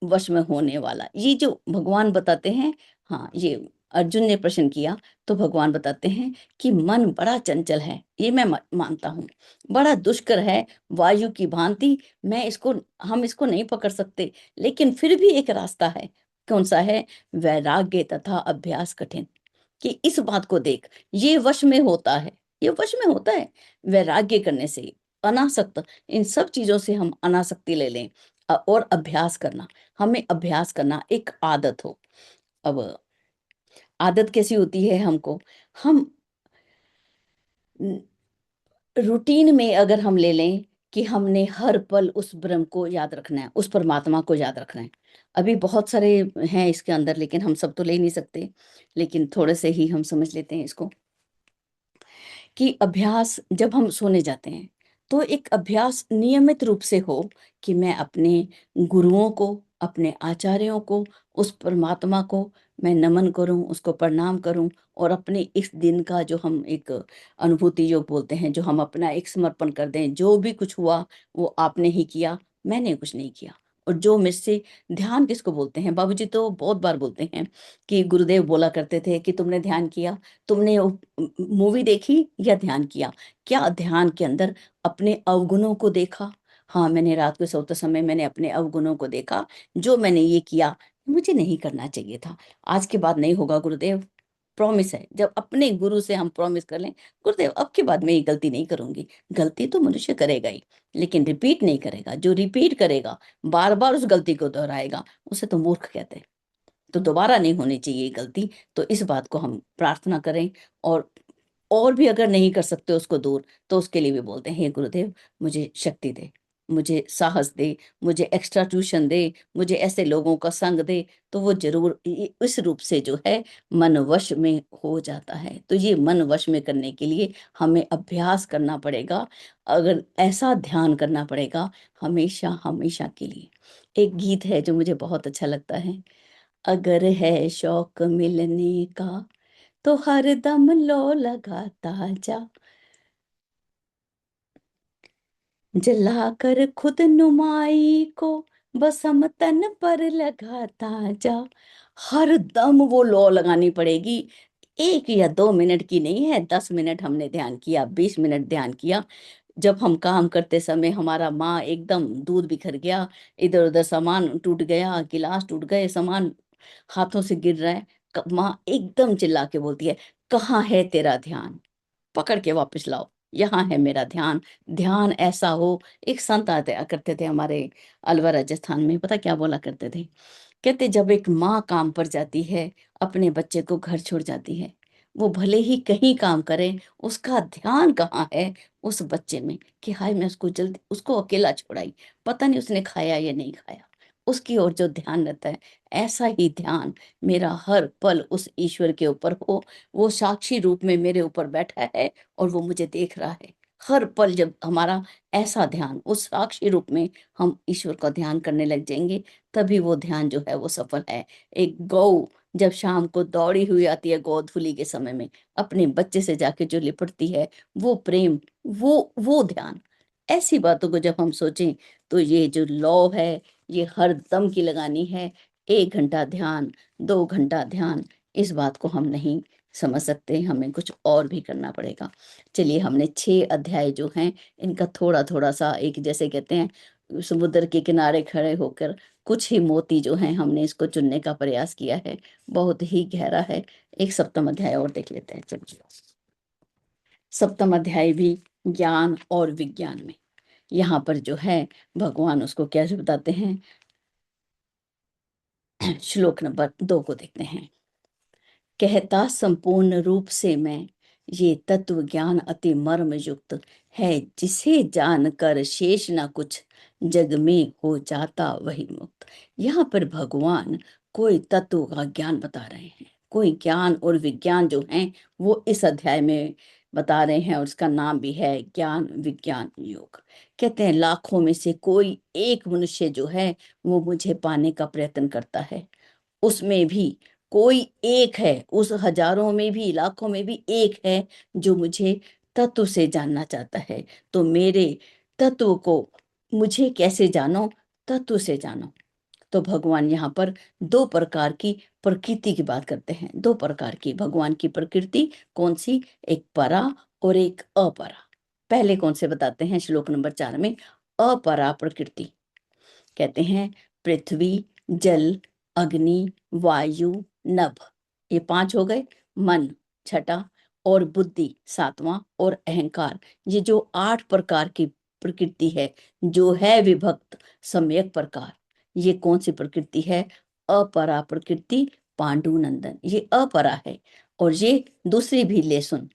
वश में होने वाला, ये जो भगवान बताते हैं। हाँ, ये अर्जुन ने प्रश्न किया तो भगवान बताते हैं कि मन बड़ा चंचल है, ये मैं मानता हूँ, बड़ा दुष्कर है, वायु की भांति। मैं इसको, हम इसको नहीं पकड़ सकते, लेकिन फिर भी एक रास्ता है। कौन सा है? वैराग्य तथा अभ्यास कठिन। कि इस बात को देख, ये वश में होता है, ये वश में होता है वैराग्य करने से। अनासक्त, इन सब चीजों से हम अनासक्ति ले लें, और अभ्यास करना, हमें अभ्यास करना एक आदत हो। अब आदत कैसी होती है हमको? हम रूटीन में अगर हम ले लें कि हमने हर पल उस ब्रह्म को याद रखना है, उस परमात्मा को याद रखना है। अभी बहुत सारे हैं इसके अंदर, लेकिन हम सब तो ले नहीं सकते, लेकिन थोड़े से ही हम समझ लेते हैं इसको। कि अभ्यास जब हम सोने जाते हैं तो एक अभ्यास नियमित रूप से हो, कि मैं अपने गुरुओं को, अपने आचार्यों को, उस परमात्मा को मैं नमन करूं, उसको प्रणाम करूं, और अपने इस दिन का जो हम एक अनुभूति योग बोलते हैं, जो हम अपना एक समर्पण कर दें, जो भी कुछ हुआ वो आपने ही किया, मैंने कुछ नहीं किया। और जो मुझसे, ध्यान किसको बोलते हैं? बाबूजी तो बहुत बार बोलते हैं कि गुरुदेव बोला करते थे कि तुमने ध्यान किया, तुमने मूवी देखी या ध्यान किया? क्या ध्यान के अंदर अपने अवगुणों को देखा? हाँ, मैंने रात को सोते समय मैंने अपने अवगुणों को देखा, जो मैंने ये किया मुझे नहीं करना चाहिए था, आज के बाद नहीं होगा गुरुदेव, प्रॉमिस है। जब अपने गुरु से हम प्रॉमिस कर लें, गुरुदेव अब के बाद मैं ये गलती नहीं करूंगी। गलती तो मनुष्य करेगा ही, लेकिन रिपीट नहीं करेगा। जो रिपीट करेगा, बार बार उस गलती को दोहराएगा, उसे तो मूर्ख कहते हैं। तो दोबारा नहीं होनी चाहिए ये गलती। तो इस बात को हम प्रार्थना करें। और भी अगर नहीं कर सकते उसको दूर, तो उसके लिए भी बोलते हैं, हे गुरुदेव, मुझे शक्ति दे, मुझे साहस दे, मुझे एक्स्ट्रा ट्यूशन दे, मुझे ऐसे लोगों का संग दे। तो वो जरूर इस रूप से जो है मन वश में हो जाता है। तो ये मन वश में करने के लिए हमें अभ्यास करना पड़ेगा, अगर ऐसा ध्यान करना पड़ेगा, हमेशा हमेशा के लिए। एक गीत है जो मुझे बहुत अच्छा लगता है, अगर है शौक मिलने का तो हर दम लो लगाता जा, जलाकर खुद नुमाई को बस हम तन पर लगाता जा। हर दम वो लौ लगानी पड़ेगी। 1 या 2 मिनट की नहीं है, 10 मिनट हमने ध्यान किया, 20 मिनट ध्यान किया, जब हम काम करते समय हमारा माँ एकदम दूध बिखर गया, इधर उधर सामान टूट गया, गिलास टूट गए, सामान हाथों से गिर रहा है, माँ एकदम चिल्ला के बोलती है, कहाँ है तेरा ध्यान, पकड़ के वापस लाओ, यहाँ है मेरा ध्यान। ध्यान ऐसा हो। एक संत आते करते थे हमारे अलवर राजस्थान में, पता क्या बोला करते थे, कहते जब एक माँ काम पर जाती है, अपने बच्चे को घर छोड़ जाती है, वो भले ही कहीं काम करे, उसका ध्यान कहाँ है उस बच्चे में, कि हाय मैं उसको जल्दी, उसको अकेला छोड़ाई, पता नहीं उसने खाया या नहीं खाया, उसकी ओर जो ध्यान रहता है, ऐसा ही ध्यान मेरा हर पल उस ईश्वर के ऊपर हो। वो साक्षी रूप में मेरे ऊपर बैठा है और वो मुझे देख रहा है। हर पल जब हमारा ऐसा ध्यान उस साक्षी रूप में, हम ईश्वर का ध्यान करने लग जाएंगे, तभी वो ध्यान जो है वो सफल है। एक गौ जब शाम को दौड़ी हुई आती है गोधूली के समय में, अपने बच्चे से जाके जो लिपटती है, वो प्रेम, वो ध्यान। ऐसी बातों को जब हम सोचें, तो ये जो लौ है, ये हर दम की लगानी है। 1 घंटा ध्यान, 2 घंटा ध्यान, इस बात को हम नहीं समझ सकते, हमें कुछ और भी करना पड़ेगा। चलिए, हमने 6 अध्याय जो हैं, इनका थोड़ा थोड़ा सा, एक जैसे कहते हैं समुद्र के किनारे खड़े होकर कुछ ही मोती जो हैं, हमने इसको चुनने का प्रयास किया है। बहुत ही गहरा है। एक सप्तम अध्याय और देख लेते हैं, चलिए। सप्तम अध्याय भी ज्ञान और विज्ञान में, यहाँ पर जो है भगवान उसको क्या बताते हैं। श्लोक नंबर 2 को देखते हैं। कहता संपूर्ण रूप से मैं, ये तत्व ज्ञान अति मर्म युक्त है, जिसे जानकर शेष न कुछ, जग में हो जाता वही मुक्त। यहाँ पर भगवान कोई तत्व का ज्ञान बता रहे हैं, कोई ज्ञान और विज्ञान जो है वो इस अध्याय में बता रहे हैं, और उसका नाम भी है ज्ञान विज्ञान योग। कहते हैं लाखों में से कोई एक मनुष्य जो है वो मुझे पाने का प्रयत्न करता है, उसमें भी कोई एक है, उस हजारों में भी लाखों में भी एक है जो मुझे तत्व से जानना चाहता है। तो मेरे तत्व को मुझे कैसे जानो, तत्व से जानो। तो भगवान यहाँ पर 2 प्रकार की प्रकृति की बात करते हैं। 2 प्रकार की भगवान की प्रकृति, कौन सी, एक परा और एक अपरा। पहले कौन से बताते हैं, श्लोक नंबर 4 में, अपरा प्रकृति। कहते हैं पृथ्वी, जल, अग्नि, वायु, नभ, ये 5 हो गए। मन 6, और बुद्धि 7वां, और अहंकार, ये जो 8 प्रकार की प्रकृति है, जो है विभक्त सम्यक प्रकार, ये कौन सी प्रकृति है, अपरा प्रकृति। पांडु नंदन, ये अपरा है। और ये दूसरी भी ले सुन,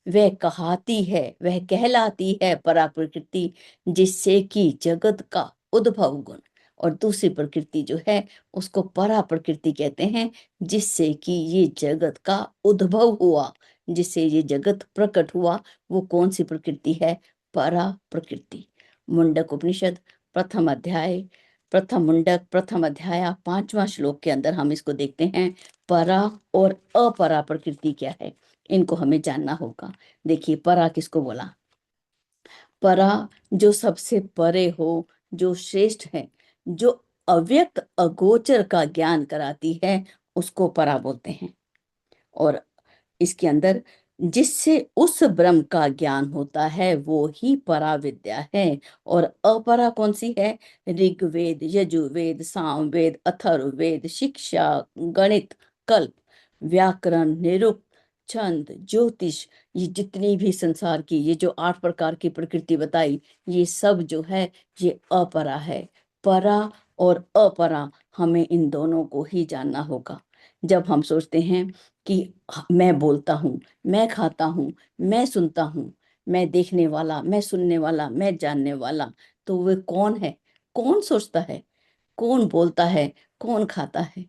वह कहाती है, वह कहलाती है परा प्रकृति, जिससे कि जगत का उद्भव गुण। और दूसरी प्रकृति जो है उसको परा प्रकृति कहते हैं, जिससे कि ये जगत का उद्भव हुआ, जिससे ये जगत प्रकट हुआ, वो कौन सी प्रकृति है, परा प्रकृति। मुंडक उपनिषद प्रथम अध्याय, प्रथम मुंडक प्रथम अध्याय 5वां श्लोक के अंदर हम इसको देखते हैं। परा और अपरा प्रकृति क्या है, इनको हमें जानना होगा। देखिए, परा किसको बोला, परा जो सबसे परे हो, जो श्रेष्ठ है, जो अव्यक्त अगोचर का ज्ञान कराती है, उसको परा बोलते हैं। और इसके अंदर जिससे उस ब्रह्म का ज्ञान होता है, वो ही परा विद्या है। और अपरा कौन सी है, ऋग्वेद, यजुर्वेद, सामवेद, अथर्ववेद, शिक्षा, गणित, कल्प, व्याकरण, निरुक्त, छंद, ज्योतिष, ये जितनी भी संसार की ये जो 8 प्रकार की प्रकृति बताई, ये सब जो है ये अपरा है। परा और अपरा, हमें इन दोनों को ही जानना होगा। जब हम सोचते हैं कि मैं बोलता हूँ, मैं खाता हूँ, मैं सुनता हूँ, मैं देखने वाला, मैं सुनने वाला, मैं जानने वाला, तो वे कौन है, कौन सोचता है, कौन बोलता है, कौन खाता है,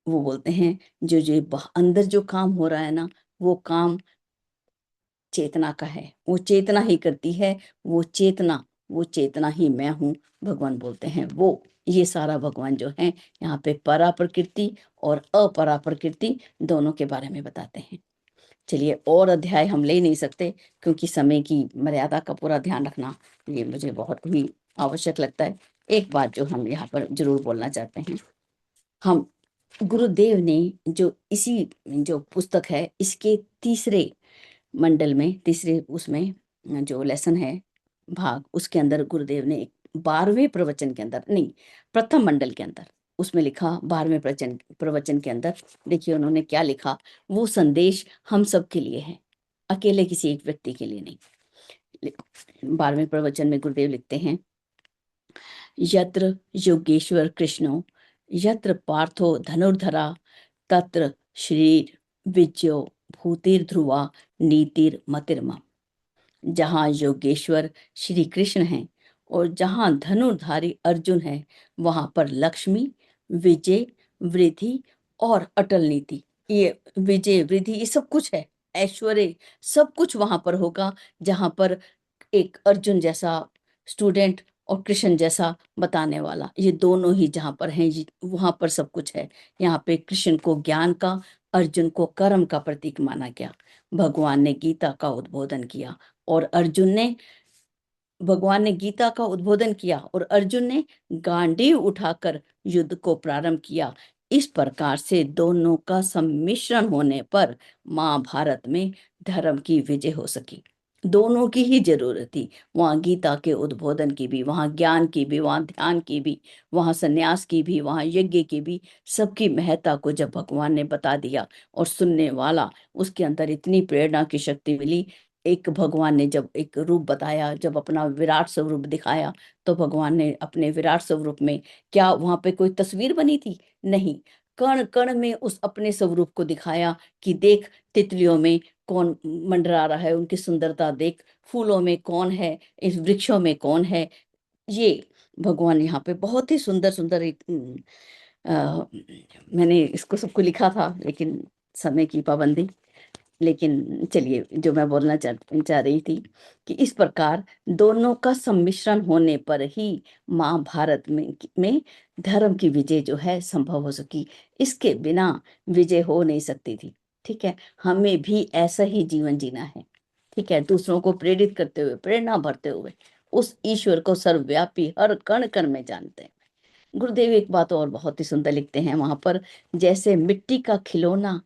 वो बोलते हैं जो जो अंदर जो काम हो रहा है ना, वो काम चेतना का है, वो चेतना ही करती है, वो चेतना ही मैं हूँ, भगवान बोलते हैं। वो ये सारा भगवान जो है यहाँ पे परा प्रकृति और अपरा प्रकृति दोनों के बारे में बताते हैं। चलिए, और अध्याय हम ले नहीं सकते, क्योंकि समय की मर्यादा का पूरा ध्यान रखना ये मुझे बहुत ही आवश्यक लगता है। एक बात जो हम यहाँ पर जरूर बोलना चाहते हैं, हम गुरुदेव ने जो इसी जो पुस्तक है, इसके तीसरे मंडल में, तीसरे उसमें जो लेसन है भाग, उसके अंदर गुरुदेव ने 12वें प्रवचन के अंदर, नहीं, प्रथम मंडल के अंदर, उसमें लिखा 12वें प्रवचन प्रवचन के अंदर, देखिए उन्होंने क्या लिखा। वो संदेश हम सब के लिए है, अकेले किसी एक व्यक्ति के लिए नहीं। 12वें प्रवचन में गुरुदेव लिखते हैं, यत्र योगेश्वर कृष्णो यत्र पार्थो धनुर्धरा तत्र शरीर विजयो भूतिर्ध्रुवा नीतिर मतिर्मा। जहाँ योगेश्वर श्री कृष्ण हैं और जहाँ धनुर्धारी अर्जुन है, वहां पर लक्ष्मी, विजय, वृद्धि और अटल नीति, ये विजय वृद्धि ये सब कुछ है, ऐश्वर्य सब कुछ वहां पर होगा। जहां पर एक अर्जुन जैसा स्टूडेंट और कृष्ण जैसा बताने वाला, ये दोनों ही जहां पर हैं, वहां पर सब कुछ है। यहाँ पे कृष्ण को ज्ञान का, अर्जुन को कर्म का प्रतीक माना गया। भगवान ने गीता का उद्बोधन किया और अर्जुन ने, भगवान ने गीता का उद्बोधन किया और अर्जुन ने गांडीव उठाकर युद्ध को प्रारंभ किया। इस प्रकार से दोनों का सम्मिश्रण होने पर महाभारत में धर्म की विजय हो सकी। दोनों की ही जरूरत थी, वहां गीता के उद्बोधन की भी, वहां ज्ञान की भी, वहां ध्यान की भी, वहां संन्यास की भी, वहां यज्ञ की भी। सबकी महत्ता को जब भगवान ने बता दिया और सुनने वाला, उसके अंदर इतनी प्रेरणा की शक्ति मिली। एक भगवान ने जब एक रूप बताया, जब अपना विराट स्वरूप दिखाया, तो भगवान ने अपने विराट स्वरूप में, क्या वहां पे कोई तस्वीर बनी थी? नहीं, कण कण में उस अपने स्वरूप को दिखाया कि देख, तितलियों में कौन मंडरा रहा है, उनकी सुंदरता देख, फूलों में कौन है, इस वृक्षों में कौन है। ये भगवान यहाँ पे बहुत ही सुंदर सुंदर एक मैंने इसको सबको लिखा था, लेकिन समय की पाबंदी। लेकिन चलिए, जो मैं बोलना चाह रही थी कि इस प्रकार दोनों का सम्मिश्रण होने पर ही महाभारत में धर्म की विजय जो है संभव हो सकी। इसके बिना विजय हो नहीं सकती थी। ठीक है, हमें भी ऐसा ही जीवन जीना है। ठीक है, दूसरों को प्रेरित करते हुए, प्रेरणा भरते हुए, उस ईश्वर को सर्वव्यापी हर कण कण में जानते हैं। गुरुदेव एक बात और बहुत ही सुंदर लिखते हैं वहां पर, जैसे मिट्टी का खिलौना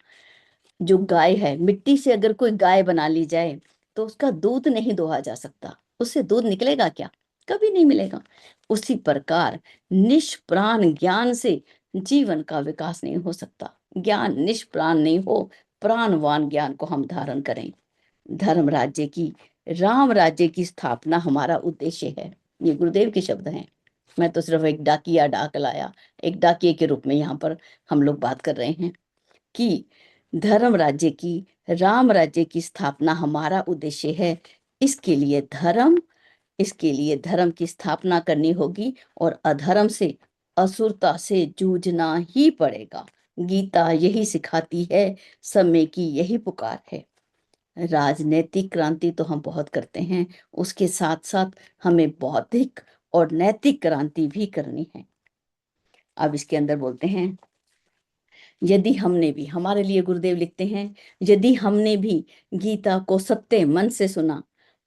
जो गाय है, मिट्टी से अगर कोई गाय बना ली जाए तो उसका दूध नहीं दोहा जा सकता, उससे दूध निकलेगा क्या? कभी नहीं मिलेगा। उसी प्रकार निष्प्राण ज्ञान से जीवन का विकास नहीं हो सकता। ज्ञान निष्प्राण नहीं हो, प्राणवान ज्ञान को हम धारण करें। धर्म राज्य की, राम राज्य की स्थापना हमारा उद्देश्य है। ये गुरुदेव के शब्द हैं। मैं तो सिर्फ एक डाकिया डाक लाया, एक डाकिये के रूप में यहाँ पर हम लोग बात कर रहे हैं कि धर्म राज्य की, राम राज्य की स्थापना हमारा उद्देश्य है। इसके लिए धर्म, इसके लिए धर्म की स्थापना करनी होगी और अधर्म से, असुरता से जूझना ही पड़ेगा। गीता यही सिखाती है, समय की यही पुकार है। राजनीतिक क्रांति तो हम बहुत करते हैं, उसके साथ साथ हमें बौद्धिक और नैतिक क्रांति भी करनी है। अब इसके अंदर बोलते हैं, यदि हमने भी, हमारे लिए गुरुदेव लिखते हैं, यदि हमने भी गीता को सत्य मन से सुना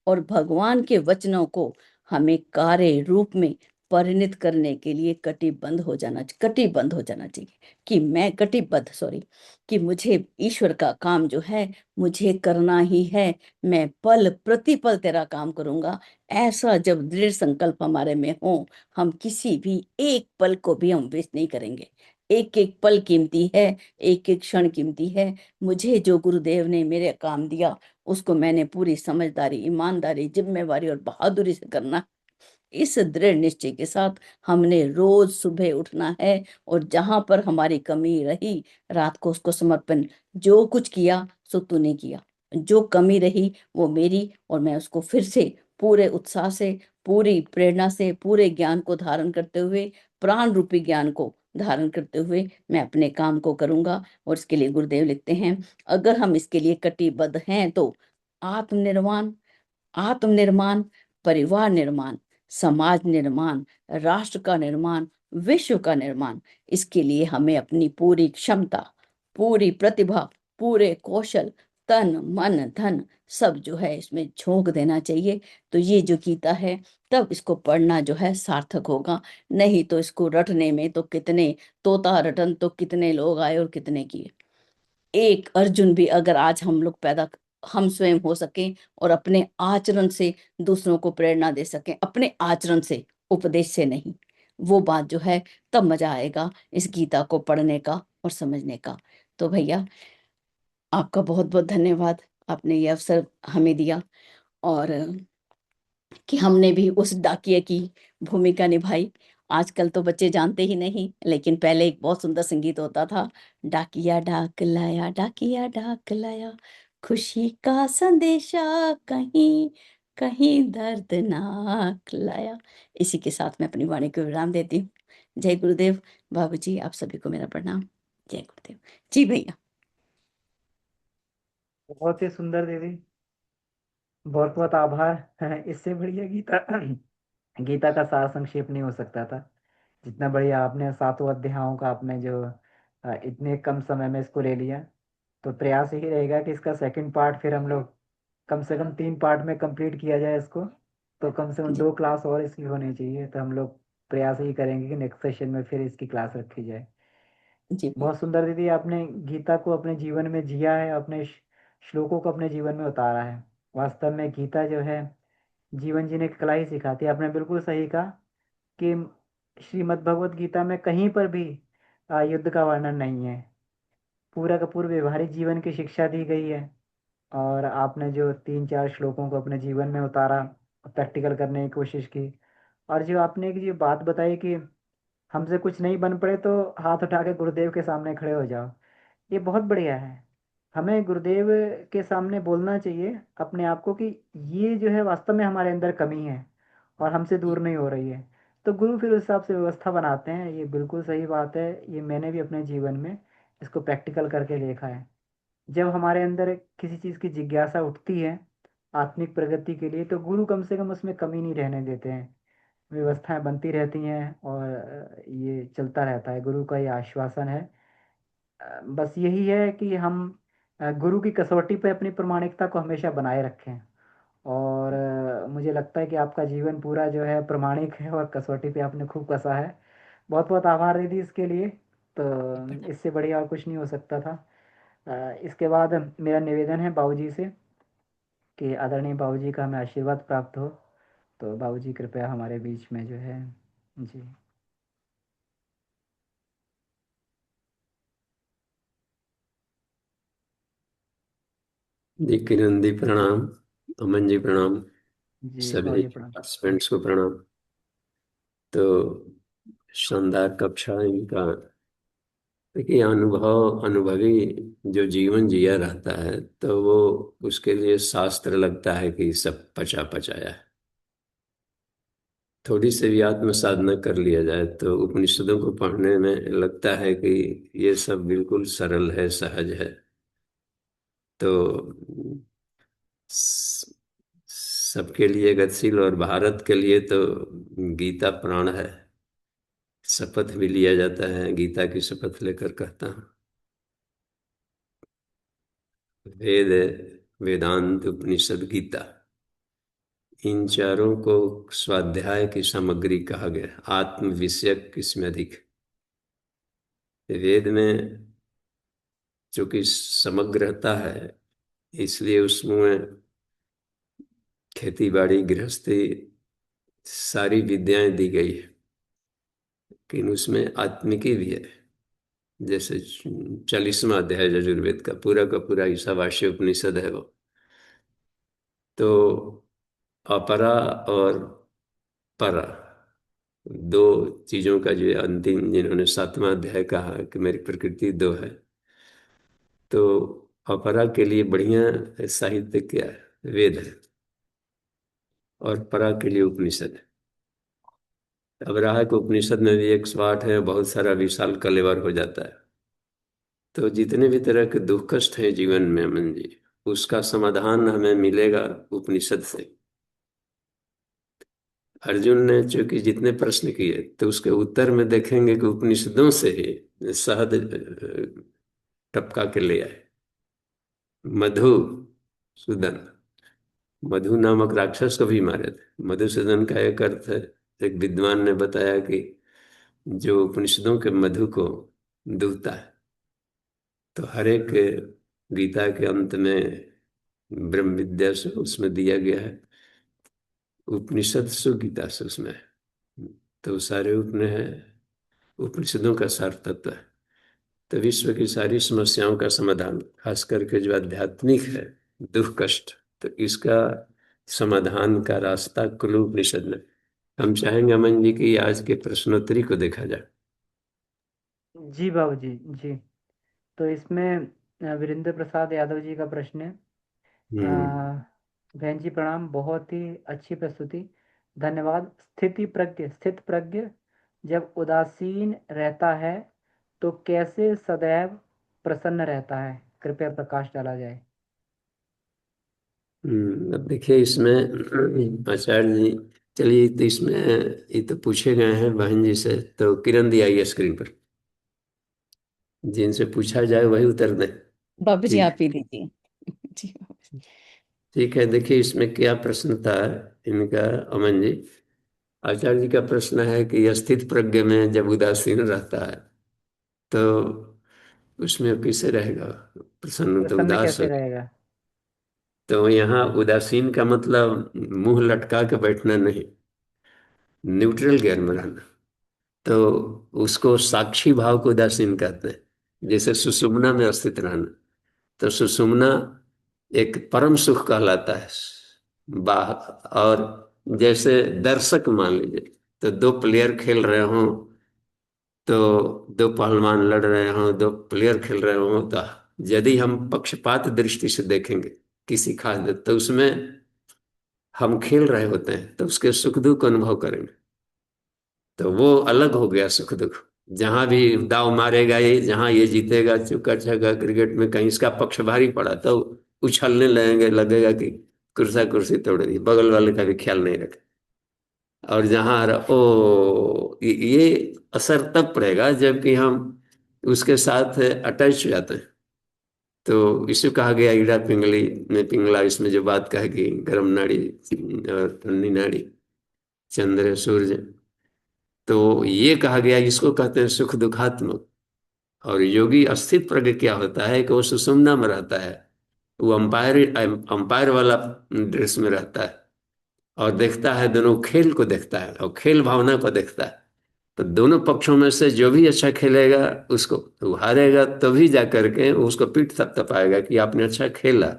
और भगवान के वचनों को हमें कार्य रूप में परिणत करने के लिए कटिबद्ध हो जाना चाहिए। कि मैं कटिबद्ध, सॉरी, कि मुझे ईश्वर का काम जो है मुझे करना ही है। मैं पल प्रतिपल तेरा काम करूंगा। ऐसा जब दृढ़ संकल्प हमारे में हो, हम किसी भी एक पल को भी हम वेस्ट नहीं करेंगे। एक एक पल कीमती है, एक एक क्षण कीमती है। मुझे जो गुरुदेव ने मेरे काम दिया, उसको मैंने पूरी समझदारी, ईमानदारी, जिम्मेवारी और बहादुरी से करना। इस दृढ़ निश्चय के साथ हमने रोज सुबह उठना है और जहां पर हमारी कमी रही, रात को उसको समर्पण, जो कुछ किया सो तूने किया, जो कमी रही वो मेरी, और मैं उसको फिर से पूरे उत्साह से, पूरी प्रेरणा से, पूरे ज्ञान को धारण करते हुए, प्राण रूपी ज्ञान को धारण करते हुए मैं अपने काम को करूंगा। और इसके लिए गुरुदेव लिखते हैं, अगर हम इसके लिए कटिबद्ध हैं तो आत्मनिर्माण, आत्मनिर्माण, परिवार निर्माण, समाज निर्माण, राष्ट्र का निर्माण, विश्व का निर्माण, इसके लिए हमें अपनी पूरी क्षमता, पूरी प्रतिभा, पूरे कौशल, तन मन धन सब जो है इसमें झोंक देना चाहिए। तो ये जो गीता है, तब इसको पढ़ना जो है सार्थक होगा। नहीं तो इसको रटने में तो कितने, तोता रटन तो कितने लोग आए और कितने किए। एक अर्जुन भी अगर आज हम लोग पैदा हम स्वयं हो सकें और अपने आचरण से दूसरों को प्रेरणा दे सकें, अपने आचरण से, उपदेश से नहीं। वो बात जो है, तब मजा आएगा इस गीता को पढ़ने का और समझने का। तो भैया, आपका बहुत बहुत धन्यवाद, आपने ये अवसर हमें दिया, और कि हमने भी उस डाकिये की भूमिका निभाई। आजकल तो बच्चे जानते ही नहीं, लेकिन पहले एक बहुत सुंदर संगीत होता था, डाकिया डाक लाया, डाकिया डाक लाया, खुशी का संदेशा कहीं कहीं दर्दनाक लाया। इसी के साथ मैं अपनी वाणी को विराम देती हूँ। जय गुरुदेव। बाबूजी, आप सभी को मेरा प्रणाम। जय गुरुदेव। जी भैया। बहुत ही सुंदर दीदी। बहुत बहुत आभार। इससे बढ़िया गीता गीता का सार संक्षेप नहीं हो सकता था। जितना बढ़िया आपने सातों अध्यायों का आपने जो इतने कम समय में इसको ले लिया। तो प्रयास यही रहेगा कि इसका सेकंड पार्ट फिर हम लोग कम से कम 3 पार्ट में कंप्लीट किया जाए इसको। तो कम से कम जी। 2 क्लास और इसकी होनी चाहिए। तो हम लोग प्रयास यही करेंगे कि नेक्स्ट सेशन में फिर इसकी क्लास रखी जाए। जी भैया। बहुत सुंदर दीदी, आपने गीता को अपने जीवन में जिया है, अपने श्लोकों को अपने जीवन में उतारा है। वास्तव में गीता जो है जीवन जीने की कला ही सिखाती है। आपने बिल्कुल सही कहा कि श्रीमद् भगवत गीता में कहीं पर भी युद्ध का वर्णन नहीं है। पूरा का पूरा व्यवहारिक जीवन की शिक्षा दी गई है। और आपने जो 3 4 श्लोकों को अपने जीवन में उतारा, प्रैक्टिकल करने की कोशिश की। और जो आपने एक जो बात बताई कि हमसे कुछ नहीं बन पड़े तो हाथ उठा के गुरुदेव के सामने खड़े हो जाओ, ये बहुत बढ़िया है। हमें गुरुदेव के सामने बोलना चाहिए अपने आप को कि ये जो है वास्तव में हमारे अंदर कमी है और हमसे दूर नहीं हो रही है। तो गुरु फिर उस हिसाब से व्यवस्था बनाते हैं। ये बिल्कुल सही बात है। ये मैंने भी अपने जीवन में इसको प्रैक्टिकल करके देखा है। जब हमारे अंदर किसी चीज़ की जिज्ञासा उठती है आत्मिक प्रगति के लिए, तो गुरु कम से कम उसमें कमी नहीं रहने देते हैं। व्यवस्थाएं बनती रहती हैं और ये चलता रहता है। गुरु का ये आश्वासन है। बस यही है कि हम गुरु की कसौटी पे अपनी प्रामाणिकता को हमेशा बनाए रखें। और मुझे लगता है कि आपका जीवन पूरा जो है प्रामाणिक है और कसौटी पे आपने खूब कसा है। बहुत बहुत आभार दीदी इसके लिए। तो प्रणाम। इससे बढ़िया और कुछ नहीं हो सकता था। इसके बाद मेरा निवेदन है बाबूजी से कि आदरणीय बाबूजी का हमें आशीर्वाद प्राप्त हो। तो बाबूजी कृपया हमारे बीच में जो है। जी। जी किरण दी प्रणाम। अमन जी प्रणाम। जी सभी बाबूजी प्रणाम। पार्टिसिपेंट्स को प्रणाम। तो शानदार कक्षा इनका। देखिए, अनुभवी जो जीवन जिया रहता है तो वो उसके लिए शास्त्र लगता है कि सब पचा पचाया है। थोड़ी सी भी आत्म साधना कर लिया जाए तो उपनिषदों को पढ़ने में लगता है कि ये सब बिल्कुल सरल है, सहज है। तो स- सबके लिए गतिशील, और भारत के लिए तो गीता प्राण है। शपथ भी लिया जाता है, गीता की शपथ लेकर कहता हूँ। वेद, वेदांत, उपनिषद, गीता, इन चारों को स्वाध्याय की सामग्री कहा गया। आत्म विषयक किसमें अधिक। वेद में चूंकि समग्रता है, इसलिए उसमें खेती बाड़ी गृहस्थी सारी विद्याएं दी गई है, लेकिन उसमें आत्मिकी भी है। जैसे 40वां अध्याय यजुर्वेद का पूरा ईशावास्य उपनिषद है वो। तो अपरा और परा, दो चीजों का जो अंतिम, जिन्होंने 7वां अध्याय कहा कि मेरी प्रकृति दो है, तो अपरा के लिए बढ़िया साहित्य क्या है, वेद है। और परा के लिए उपनिषद है। अब रहा है कि उपनिषद में भी 108 है, बहुत सारा विशाल कलेवर हो जाता है। तो जितने भी तरह के दुख कष्ट हैं जीवन में अमन जी, उसका समाधान हमें मिलेगा उपनिषद से। अर्जुन ने चूंकि जितने प्रश्न किए तो उसके उत्तर में देखेंगे कि उपनिषदों से ही शहद टपका के ले आए। मधु सूदन, मधु नामक राक्षस को भी मारे थे। मधुसूदन का एक अर्थ है, एक विद्वान ने बताया कि जो उपनिषदों के मधु को दूहता है। तो हर एक गीता के अंत में ब्रह्म विद्या से उसमें दिया गया है, उपनिषद सु गीता से उसमें है। तो सारे उपनिषदों का सार तत्व है। तो विश्व की सारी समस्याओं का समाधान, खास करके जो आध्यात्मिक है, दुख कष्ट, तो इसका समाधान का रास्ता कुल्लू उपनिषद में। हम चाहेंगे अमन जी की आज के प्रश्नोत्तरी को देखा जाए। जी बाबू जी। जी, तो इसमें वीरेंद्र प्रसाद यादव जी का प्रश्न है। हम्म। बहन जी प्रणाम, बहुत ही अच्छी प्रस्तुति, धन्यवाद। स्थित प्रज्ञ जब उदासीन रहता है तो कैसे सदैव प्रसन्न रहता है, कृपया प्रकाश डाला जाए। अब देखिए इसमें आचार्य जी, चलिए तो इसमें ये तो पूछे गए हैं बहन जी से, तो किरण दी आई है स्क्रीन पर, जिनसे पूछा जाए वही उत्तर दें। बाबूजी ठीक, आप ही दीजिए। जी बाबूजी। ठीक है। देखिए इसमें क्या प्रश्न था इनका, अमन जी। आचार्य जी का प्रश्न है कि स्थित प्रज्ञ में जब उदासीन रहता है तो उसमें कैसे रहेगा, प्रसन्न तो प्रसन्न उदास हो। कैसे रहेगा। तो यहाँ उदासीन का मतलब मुंह लटका के बैठना नहीं, न्यूट्रल गियर में रहना। तो उसको साक्षी भाव को उदासीन कहते हैं। जैसे सुषुम्ना में स्थित रहना, तो सुषुम्ना एक परम सुख कहलाता है। बाह और जैसे दर्शक मान लीजिए, तो दो प्लेयर खेल रहे हों, तो दो पहलवान लड़ रहे हों, दो प्लेयर खेल रहे हों, तो यदि हम पक्षपात दृष्टि से देखेंगे किसी खास, तो उसमें हम खेल रहे होते हैं तो उसके सुख दुख अनुभव करेंगे। तो वो अलग हो गया सुख दुख। जहां भी दाव मारेगा ये, जहां ये जीतेगा, चौका छक्का क्रिकेट में कहीं इसका पक्ष भारी पड़ा तो उछलने लगेंगे, लगेगा कि कुर्सा कुर्सी तोड़ दी, बगल वाले का भी ख्याल नहीं रखे। और जहां ये असर तब पड़ेगा जबकि हम उसके साथ अटैच हो जाते हैं। तो इसे कहा गया ईड़ा पिंगली में पिंगला, इसमें जो बात कहा कि गर्म नाड़ी और ठंडी नाड़ी, चंद्र सूर्य, तो ये कहा गया, इसको कहते हैं सुख दुखात्मक। और योगी अस्थित प्रज्ञ क्या होता है कि वो सुषुम्ना में रहता है, वो अंपायर अंपायर वाला ड्रेस में रहता है और देखता है, दोनों खेल को देखता है और खेल भावना को देखता है। तो दोनों पक्षों में से जो भी अच्छा खेलेगा उसको, वो हारेगा तभी जा करके वो उसको पीठ थपथपाएगा कि आपने अच्छा खेला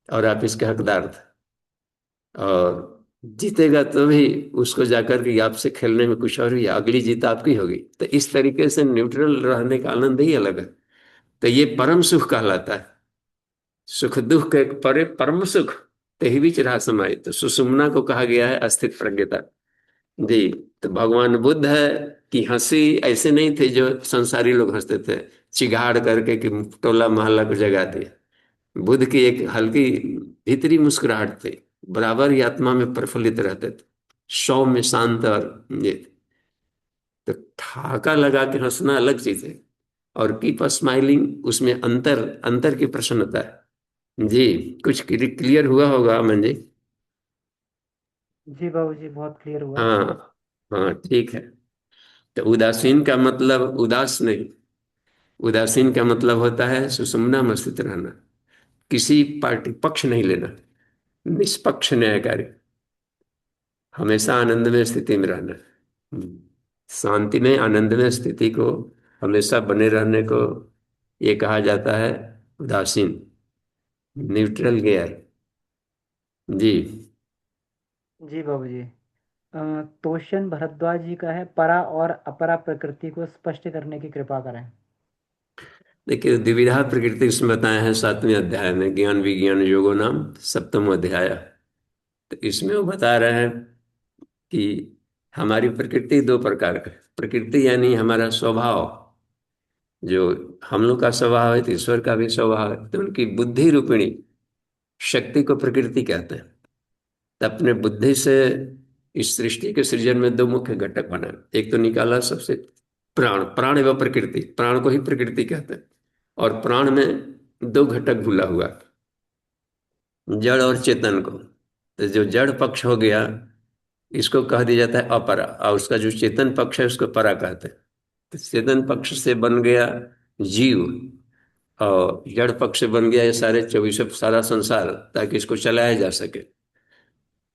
और आप इसके हकदार थे। और जीतेगा तभी उसको जाकर के आपसे खेलने में कुछ और ही अगली जीत आपकी होगी। तो इस तरीके से न्यूट्रल रहने का आनंद ही अलग है। तो ये परम सुख कहलाता है। सुख दुख के परे परम सुख, तेहि बीच रहा समाई, तो सुषुम्ना को कहा गया है अस्थित प्रज्ञता। जी। तो भगवान बुद्ध है कि हंसी ऐसे नहीं थे जो संसारी लोग हंसते थे, चिघाड़ करके कि टोला मोहल्ला को जगा दिया। बुद्ध की एक हल्की भीतरी मुस्कुराहट थी, बराबर ही आत्मा में प्रफुल्लित रहते थे, सौम्य शांत। और ये तो ठाका लगा के हंसना अलग चीज है, और कीप स्माइलिंग उसमें अंतर अंतर की प्रसन्नता है। जी, कुछ क्लियर हुआ होगा अमन जी। जी बाबू जी, बहुत क्लियर हुआ। हाँ, हाँ, ठीक है। तो उदासीन का मतलब उदास नहीं, उदासीन का मतलब होता है सुषुम्ना में स्थित रहना, किसी पार्टी पक्ष नहीं लेना, निष्पक्ष न्यायकारी, हमेशा आनंद में स्थिति में रहना। हम्म। शांति में आनंद में स्थिति को हमेशा बने रहने को ये कहा जाता है उदासीन, न्यूट्रल गियर। जी। जी बाबू जी। तोशन भरद्वाज जी का है, परा और अपरा प्रकृति को स्पष्ट करने की कृपा करें। देखिए द्विविधा प्रकृति इसमें बताया है 7वें अध्याय में, ज्ञान विज्ञान योगो नाम सप्तम अध्याय। तो इसमें वो बता रहे हैं कि हमारी प्रकृति दो प्रकार का है। प्रकृति यानी हमारा स्वभाव, जो हम लोग का स्वभाव है तो ईश्वर का भी स्वभाव है, तो उनकी बुद्धि रूपिणी शक्ति को प्रकृति कहते हैं। तो अपने बुद्धि से इस सृष्टि के सृजन में दो मुख्य घटक बना, एक तो निकाला सबसे प्राण, प्राण एवं प्रकृति, प्राण को ही प्रकृति कहते हैं। और प्राण में दो घटक भूला हुआ, जड़ और चेतन को। तो जो जड़ पक्ष हो गया इसको कह दिया जाता है अपरा, और उसका जो चेतन पक्ष है उसको परा कहते हैं। तो चेतन पक्ष से बन गया जीव, और जड़ पक्ष बन गया ये सारे 24 सारा संसार, ताकि इसको चलाया जा सके।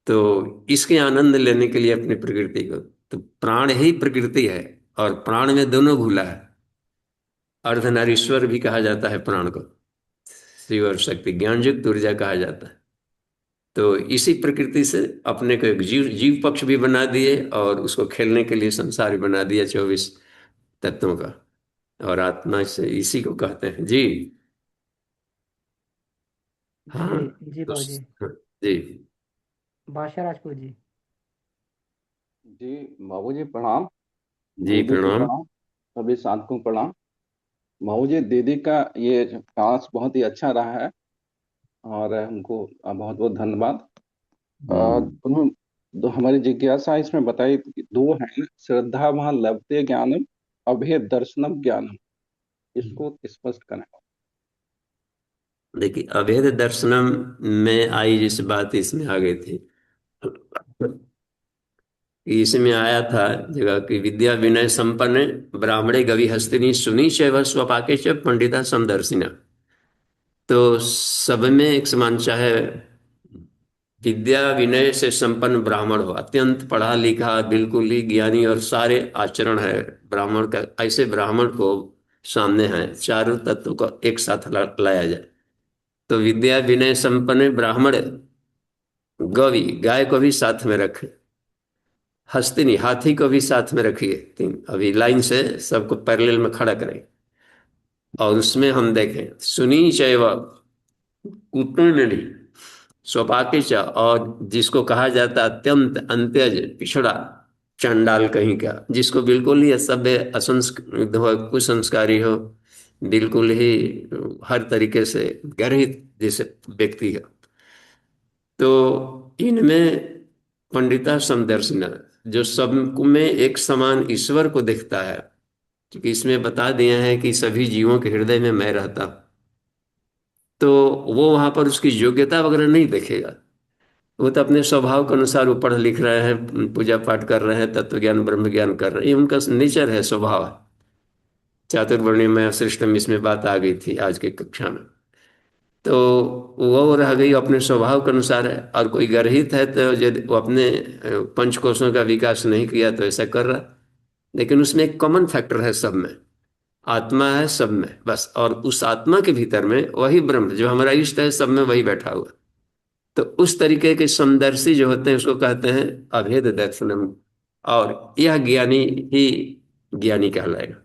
तो इसके आनंद लेने के लिए अपनी प्रकृति को, तो प्राण ही प्रकृति है, और प्राण में दोनों घुला है। अर्धनारीश्वर भी कहा जाता है प्राण को, शिव और शक्ति, ज्ञानयुक्त ऊर्जा कहा जाता है। तो इसी प्रकृति से अपने को एक जीव जीव पक्ष भी बना दिए, और उसको खेलने के लिए संसार भी बना दिया 24 तत्वों का। और आत्मा से इसी को कहते हैं जी। हाँ। जी जी तो बाबू जी। जी। बादशाह राजपूत जी। जी बाबूजी प्रणाम। जी गुरुदेव जी प्रणाम। प्रणाम। सभी साधकों को प्रणाम। बाबूजी दीदी का ये क्लास बहुत ही अच्छा रहा है, और हमको बहुत बहुत धन्यवाद। उन्होंने हमारी जिज्ञासा इसमें बताई कि दो है ना, श्रद्धा वहां लभते ज्ञानम, अभेद दर्शनम ज्ञानम, इसको स्पष्ट करें। देखिए, अभेद दर्शनम में आई जिस बात इसमें आ गई थी, कि इसमें आया था जगह की विद्या विनय संपन्न ब्राह्मणे गवि हस्तिनी सुनी चैव स्वपाके च पंडिता समदर्शिना। तो सब में एक समान, चाहे विद्या विनय से संपन्न ब्राह्मण हो, अत्यंत पढ़ा लिखा, बिल्कुल ही ज्ञानी और सारे आचरण है ब्राह्मण का, ऐसे ब्राह्मण को सामने है, चारों तत्व को एक साथ लाया जाए। तो विद्या विनय संपन्न ब्राह्मण, गवि गाय को भी साथ में रखे, हस्तिनी हाथी को भी साथ में रखिए, तीन अभी लाइन से सबको पैरेलल में खड़ा करें। और उसमें हम देखें सुनी चैव, कूटने नहीं, स्वपाकिच, और जिसको कहा जाता अत्यंत अंत्यज पिछड़ा चंडाल कहीं का, जिसको बिल्कुल ही असभ्य असंस्कृत हो, कुसंस्कारी हो, बिल्कुल ही हर तरीके से गर्हित जैसे व्यक्ति है। तो इनमें पंडिता समदर्शिना, जो सब में एक समान ईश्वर को देखता है, क्योंकि इसमें बता दिया है कि सभी जीवों के हृदय में मैं रहता हूं। तो वो वहां पर उसकी योग्यता वगैरह नहीं देखेगा, वो तो अपने स्वभाव के अनुसार वो पढ़ लिख रहे हैं, पूजा पाठ कर रहे हैं, तत्व ज्ञान ब्रह्म ज्ञान कर रहे हैं, ये उनका नेचर है, स्वभाव है। चातुर्वर्ण्य में श्रेष्ठम इसमें बात आ गई थी आज की कक्षा में। तो वो रह गई अपने स्वभाव के अनुसार है, और कोई गर्हित है तो यदि वो अपने पंचकोशों का विकास नहीं किया तो ऐसा कर रहा। लेकिन उसमें एक कॉमन फैक्टर है सब में, आत्मा है सब में बस, और उस आत्मा के भीतर में वही ब्रह्म जो हमारा इष्ट है, सब में वही बैठा हुआ। तो उस तरीके के समदर्शी जो होते हैं उसको कहते हैं अभेद दर्शनम। और यह ज्ञानी ही ज्ञानी कहलाएगा।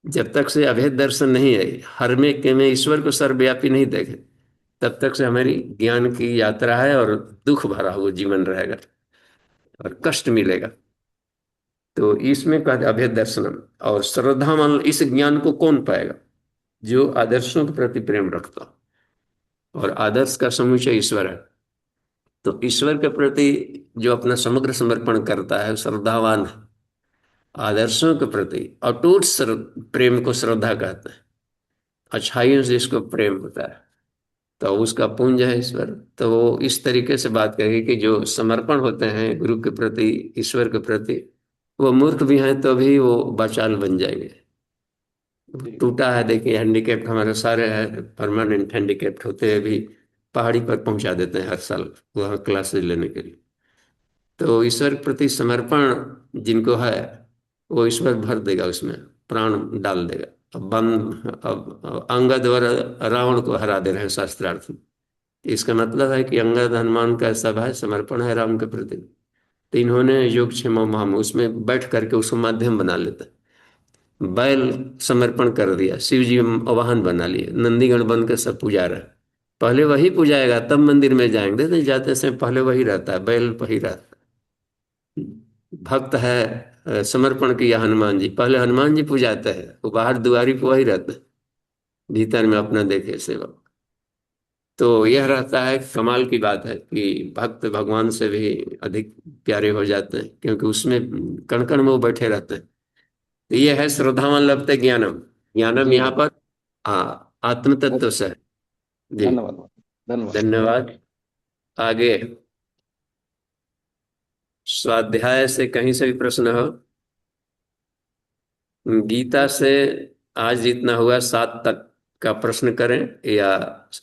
जब तक से अभेद दर्शन नहीं है, हर में ईश्वर को सर्वव्यापी नहीं देखे, तब तक से हमारी ज्ञान की यात्रा है, और दुख भरा हुआ जीवन रहेगा और कष्ट मिलेगा। तो इसमें कहते अभेद दर्शनम। और श्रद्धा मान, इस ज्ञान को कौन पाएगा? जो आदर्शों के प्रति प्रेम रखता हो, और आदर्श का समुच्चय ईश्वर है। तो ईश्वर के प्रति जो अपना समग्र समर्पण करता है श्रद्धावान है। आदर्शों के प्रति अटूट प्रेम को श्रद्धा कहते हैं। अच्छाइयों से इसको प्रेम होता है, तो उसका पुंज है ईश्वर। तो वो इस तरीके से बात करेगी कि जो समर्पण होते हैं गुरु के प्रति, ईश्वर के प्रति, वो मूर्ख भी हैं तो भी वो बाचाल बन जाएंगे। जी टूटा है, देखिए हैंडीकेप्ट हमारे सारे हैं, परमानेंट हैंडीकेप्ट होते हैं भी, पहाड़ी पर पहुंचा देते हैं हर साल वहाँ क्लासेज लेने के लिए। तो ईश्वर के प्रति समर्पण जिनको है, वो ईश्वर भर देगा, उसमें प्राण डाल देगा। अब अंगद और रावण को हरा दे रहे हैं शास्त्रार्थ में। इसका मतलब है कि अंगद हनुमान का सब है, समर्पण है राम के प्रति। तो इन्होंने योग क्षेम माम उसमें बैठ करके उसको माध्यम बना लेता। बैल समर्पण कर दिया, शिव जी वाहन बना लिए, नंदीगण बन के सब पुजा रहे। पहले वही पुजाएगा तब मंदिर में जाएंगे, तो जाते समय पहले वही रहता है, बैल वही रहता है। भक्त है, समर्पण किया हनुमान जी, पहले हनुमान जी पुजाते हैं, वो बाहर दुआरी पे वही रहते हैं, भीतर में अपना देखे सेवा। तो यह रहता है, कमाल की बात है कि भक्त भगवान से भी अधिक प्यारे हो जाते हैं, क्योंकि उसमें कण कण में वो बैठे रहते हैं। तो ये है श्रद्धावान लभते ज्ञानम। ज्ञानम जी यहाँ बाबू। पर आत्म तत्व से है। जी। धन्यवाद बाबू, धन्यवाद। धन्यवाद। आगे स्वाध्याय से कहीं से भी प्रश्न हो? गीता से आज जितना हुआ 7 तक का प्रश्न करें, या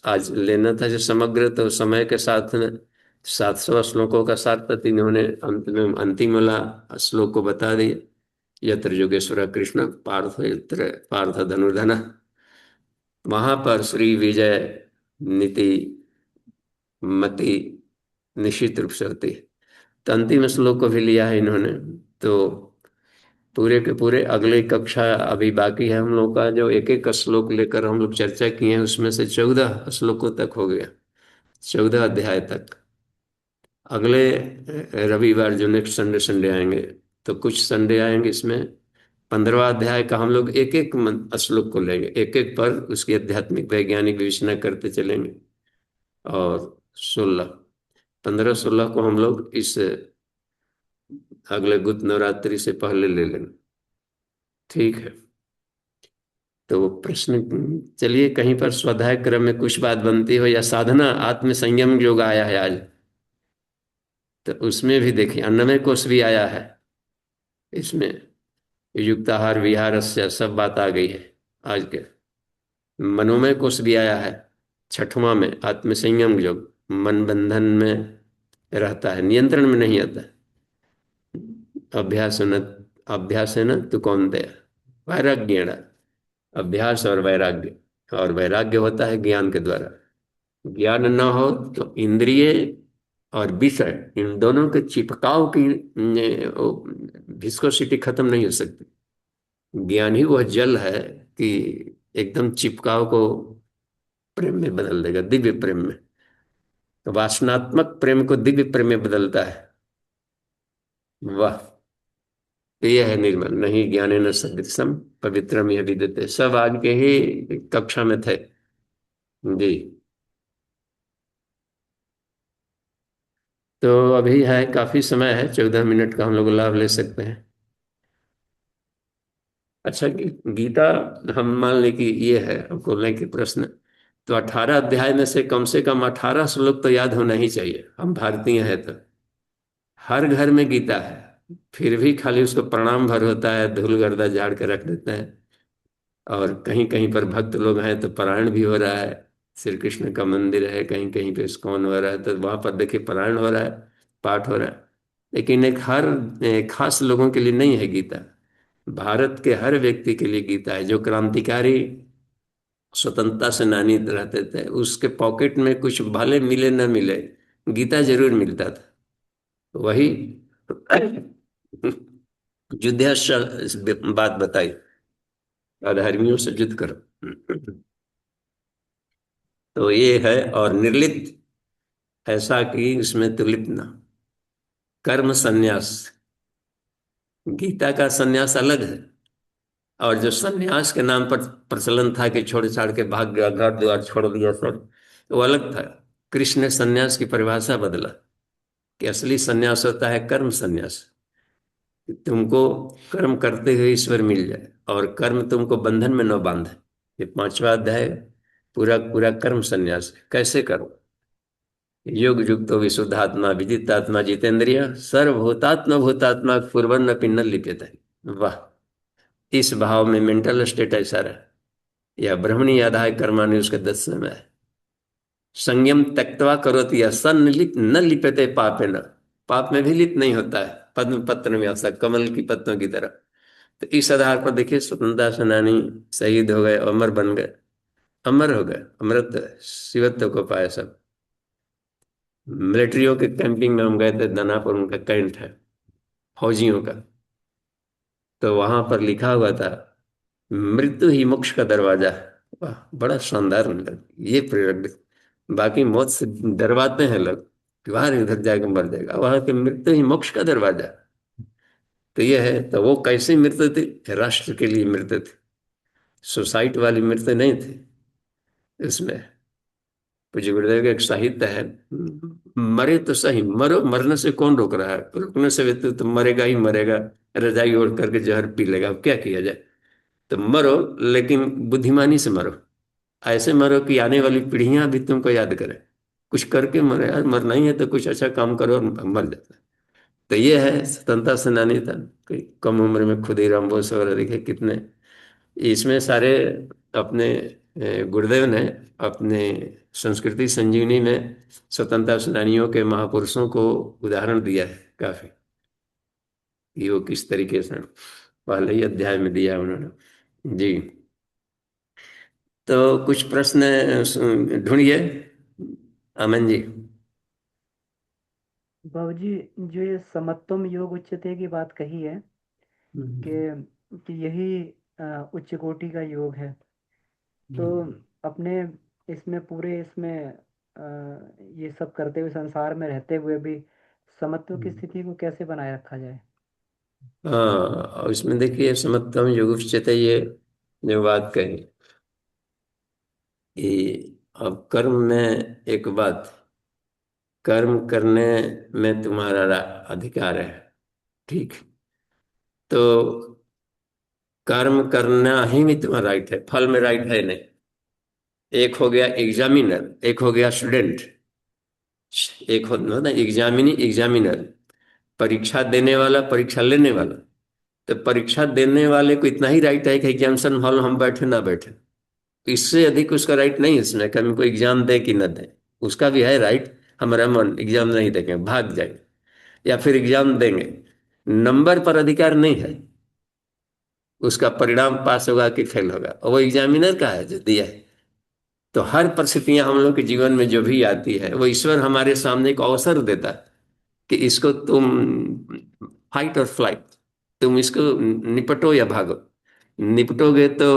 आज लेना था जो समग्र, तो समय के साथ में 700 श्लोकों का सार तक इन्होंने अंतिम वाला श्लोक को बता दिया। यत्र योगेश्वर कृष्ण पार्थ यत्र पार्थ धनुर्धन, वहां पर श्री विजय नीति मति निश्चित रूप से होती है। तो अंतिम श्लोक को भी लिया है इन्होंने। तो पूरे के पूरे अगले कक्षा अभी बाकी है हम लोग का, जो एक एक श्लोक लेकर हम लोग चर्चा किए हैं, उसमें से 14 श्लोकों तक हो गया, 14 अध्याय तक। अगले रविवार जो नेक्स्ट संडे संडे आएंगे, तो कुछ संडे आएंगे इसमें 15वां अध्याय का हम लोग एक एक श्लोक को लेंगे, एक एक पर उसकी आध्यात्मिक वैज्ञानिक विवेचना करते चलेंगे। और 15 16 को हम लोग इस अगले गुप्त नवरात्रि से पहले ले लेंगे। ठीक है। तो प्रश्न, चलिए कहीं पर स्वाध्याय क्रम में कुछ बात बनती हो, या साधना आत्म संयम योग आया है आज, तो उसमें भी देखिए अन्नमय कोश भी आया है, इसमें युक्ताहार विहार से सब बात आ गई है। आज के मनोमय कोश भी आया है 6वां में, आत्म संयम योग, मन बंधन में रहता है, नियंत्रण में नहीं आता। अभ्यास न अभ्यास है न तू कौन दे वैराग्यण, अभ्यास और वैराग्य, और वैराग्य होता है ज्ञान के द्वारा। ज्ञान न हो तो इंद्रिय और विषय, इन दोनों के चिपकाव की विस्कोसिटी खत्म नहीं हो सकती। ज्ञान ही वह जल है कि एकदम चिपकाव को प्रेम में बदल देगा, दिव्य प्रेम में। तो वासनात्मक प्रेम को दिव्य प्रेम में बदलता है। वाह, तो यह है निर्मल, नहीं ज्ञाने न सदृशम पवित्रम यह विद्यते। सब आज के ही कक्षा में थे जी। तो अभी है, काफी समय है, 14 मिनट का हम लोग लाभ ले सकते हैं। अच्छा, गीता हम मान ले कि ये है, हमको लेके प्रश्न, तो 18 अध्याय में से कम 18 श्लोक तो याद होना ही चाहिए। हम भारतीय हैं तो हर घर में गीता है, फिर भी खाली उसको प्रणाम भर होता है, धूल गर्दा झाड़ के रख देते हैं। और कहीं कहीं पर भक्त लोग हैं तो पारायण भी हो रहा है, श्री कृष्ण का मंदिर है, कहीं कहीं पे इस्कॉन हो रहा है, तो वहां पर देखिए पारायण हो रहा है, पाठ हो रहा है। लेकिन एक खास लोगों के लिए नहीं है गीता। भारत के हर व्यक्ति के लिए गीता है। जो क्रांतिकारी स्वतंत्रता सेनानी रहते थे, उसके पॉकेट में कुछ भले मिले न मिले, गीता जरूर मिलता था। वही युद्ध बात बताई, अधर्मियों से युद्ध करो। तो ये है। और निर्लिप्त, ऐसा कि इसमें तुलिप ना, कर्म संन्यास, गीता का संन्यास अलग है। और जो संन्यास के नाम पर प्रचलन था कि छोड़ छाड़ के भाग गया, घर द्वार छोड़ दिया सब, वो अलग था। कृष्ण ने संन्यास की परिभाषा बदला कि असली संन्यास होता है कर्म संन्यास। तुमको कर्म करते हुए ईश्वर मिल जाए, और कर्म तुमको बंधन में न बांधे। ये 5वां अध्याय पूरा पूरा कर्म संन्यास है। कैसे करो? योग युक्तो विशुद्धात्मा विदितात्मा जितेंद्रिय सर्वभूतात्मा भूतात्मा कुर्वन् अपि न लिप्यते। वाह, इस भाव में मेंटल स्टेट ऐसा रहा। यह ब्रह्मणी आधाय कर्माणि उसके 10वें में है। संयम त्यक्त्वा करोति यः स न लिप्यते पापे न, पाप में भी लिप्त नहीं होता है। पद्म पत्र में ऐसा, कमल की पत्तों की तरह। तो इस आधार पर देखिए स्वतंत्रता सेनानी शहीद हो गए, अमर बन गए, अमर हो गए, अमृत शिवत्व को पाए सब। मिलिट्रियों के कैंपिंग में हम गए थे, दानापुर उनका कैंट है फौजियों का, तो वहां पर लिखा हुआ था मृत्यु ही मोक्ष का दरवाजा है। वाह, बड़ा शानदार मतलब ये प्रेरक। बाकी मौत से डरवाते हैं लोग कि बाहर इधर जाकर मर जाएगा, वहां के मृत्यु ही मोक्ष का दरवाजा। तो ये है। तो वो कैसी मृत्यु थी? राष्ट्र के लिए मृत्यु थी, सुसाइड वाली मृत्यु नहीं थी इसमें। पूज्य गुरुदेव का एक साहित्य है, मरे तो सही, मरो, मरने से कौन रोक रहा है? रुकने से तो मरेगा ही मरेगा, रजाई ओढ़ करके जहर पी लेगा, अब क्या किया जाए? तो मरो, लेकिन बुद्धिमानी से मरो। ऐसे मरो कि आने वाली पीढ़ियां भी तुमको याद करें। कुछ करके मरे यार, मरना ही है तो कुछ अच्छा काम करो और मर जाता है। तो ये है स्वतंत्रता सेनानी था कि कम उम्र में खुद ही राम बोस वगैरह, देखे कितने इसमें सारे अपने गुरुदेव ने अपने संस्कृति संजीवनी में स्वतंत्रता सेनानियों के महापुरुषों को उदाहरण दिया है काफी, कि वो किस तरीके से, पहले ही अध्याय में दिया है उन्होंने। जी, तो कुछ प्रश्न ढूंढिए अमन जी। बाबूजी, जो ये समत्वम योग उच्चते की बात कही है कि यही उच्च कोटि का योग है, तो अपने इसमें पूरे इसमें ये सब करते हुए, संसार में रहते हुए भी समत्व की स्थिति को कैसे बनाए रखा जाए? हाँ, और इसमें देखिए समत्वम योग उच्यते, ये जो बात कही कि अब कर्म में एक बात, कर्म करने में तुम्हारा अधिकार है, ठीक, तो कर्म करना ही में तुम्हारा राइट है, फल में राइट है नहीं। एक हो गया एग्जामिनर, एक हो गया स्टूडेंट, एक होता ना एग्जामिनी एग्जामिनर, परीक्षा देने वाला परीक्षा लेने वाला। तो परीक्षा देने वाले को इतना ही राइट है कि एग्जामिनेशन हॉल हम बैठे ना बैठे, इससे अधिक उसका राइट नहीं है इसमें कि हमको एग्जाम दे कि न दे। उसका भी है राइट, हमारा मन एग्जाम नहीं देंगे भाग जाएंगे, या फिर एग्जाम देंगे, नंबर पर अधिकार नहीं है, उसका परिणाम पास होगा कि फेल होगा, और वो एग्जामिनर का है जो दिया है। तो हर परिस्थितियां हम लोग के जीवन में जो भी आती है, वो ईश्वर हमारे सामने एक अवसर देता है कि इसको तुम फाइट और फ्लाइट, तुम इसको निपटो या भागो। निपटोगे तो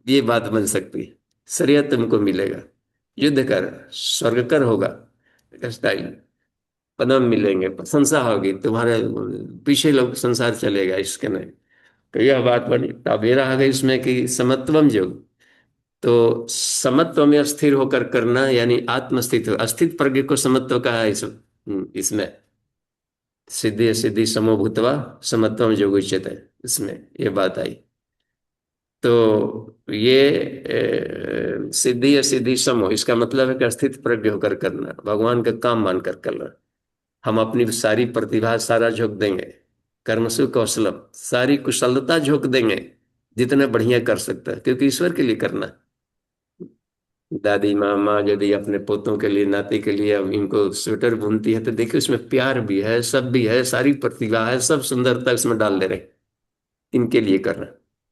ये बात बन सकती है, श्रेय तुमको मिलेगा, युद्ध कर स्वर्ग कर होगा, स्टाइल पदम मिलेंगे, प्रशंसा होगी, तुम्हारे पीछे लोग संसार चलेगा, इसके नहीं। तो यह बात बनी, तब ये रहा गई इसमें कि समत्वम योग, तो समत्व में स्थिर होकर करना, यानी आत्मस्थित अस्थित प्रज्ञ को समत्व कहा है इसमें सिद्धि सिद्धि समो भूतवा समत्वम योग उच्यते, इसमें ये बात आई। तो ये सिद्धि या सिद्धि समो, इसका मतलब है कि स्थित प्रज्ञ होकर करना, भगवान का काम मानकर करना। हम अपनी सारी प्रतिभा सारा झोंक देंगे, कर्मसु कौशलम, सारी कुशलता झोंक देंगे जितना बढ़िया कर सकता है, क्योंकि ईश्वर के लिए करना। दादी माँ माँ यदि अपने पोतों के लिए नाती के लिए अब इनको स्वेटर बुनती है, तो देखिए उसमें प्यार भी है, सब भी है, सारी प्रतिभा है, सब सुंदरता उसमें डाल दे रहे, इनके लिए करना।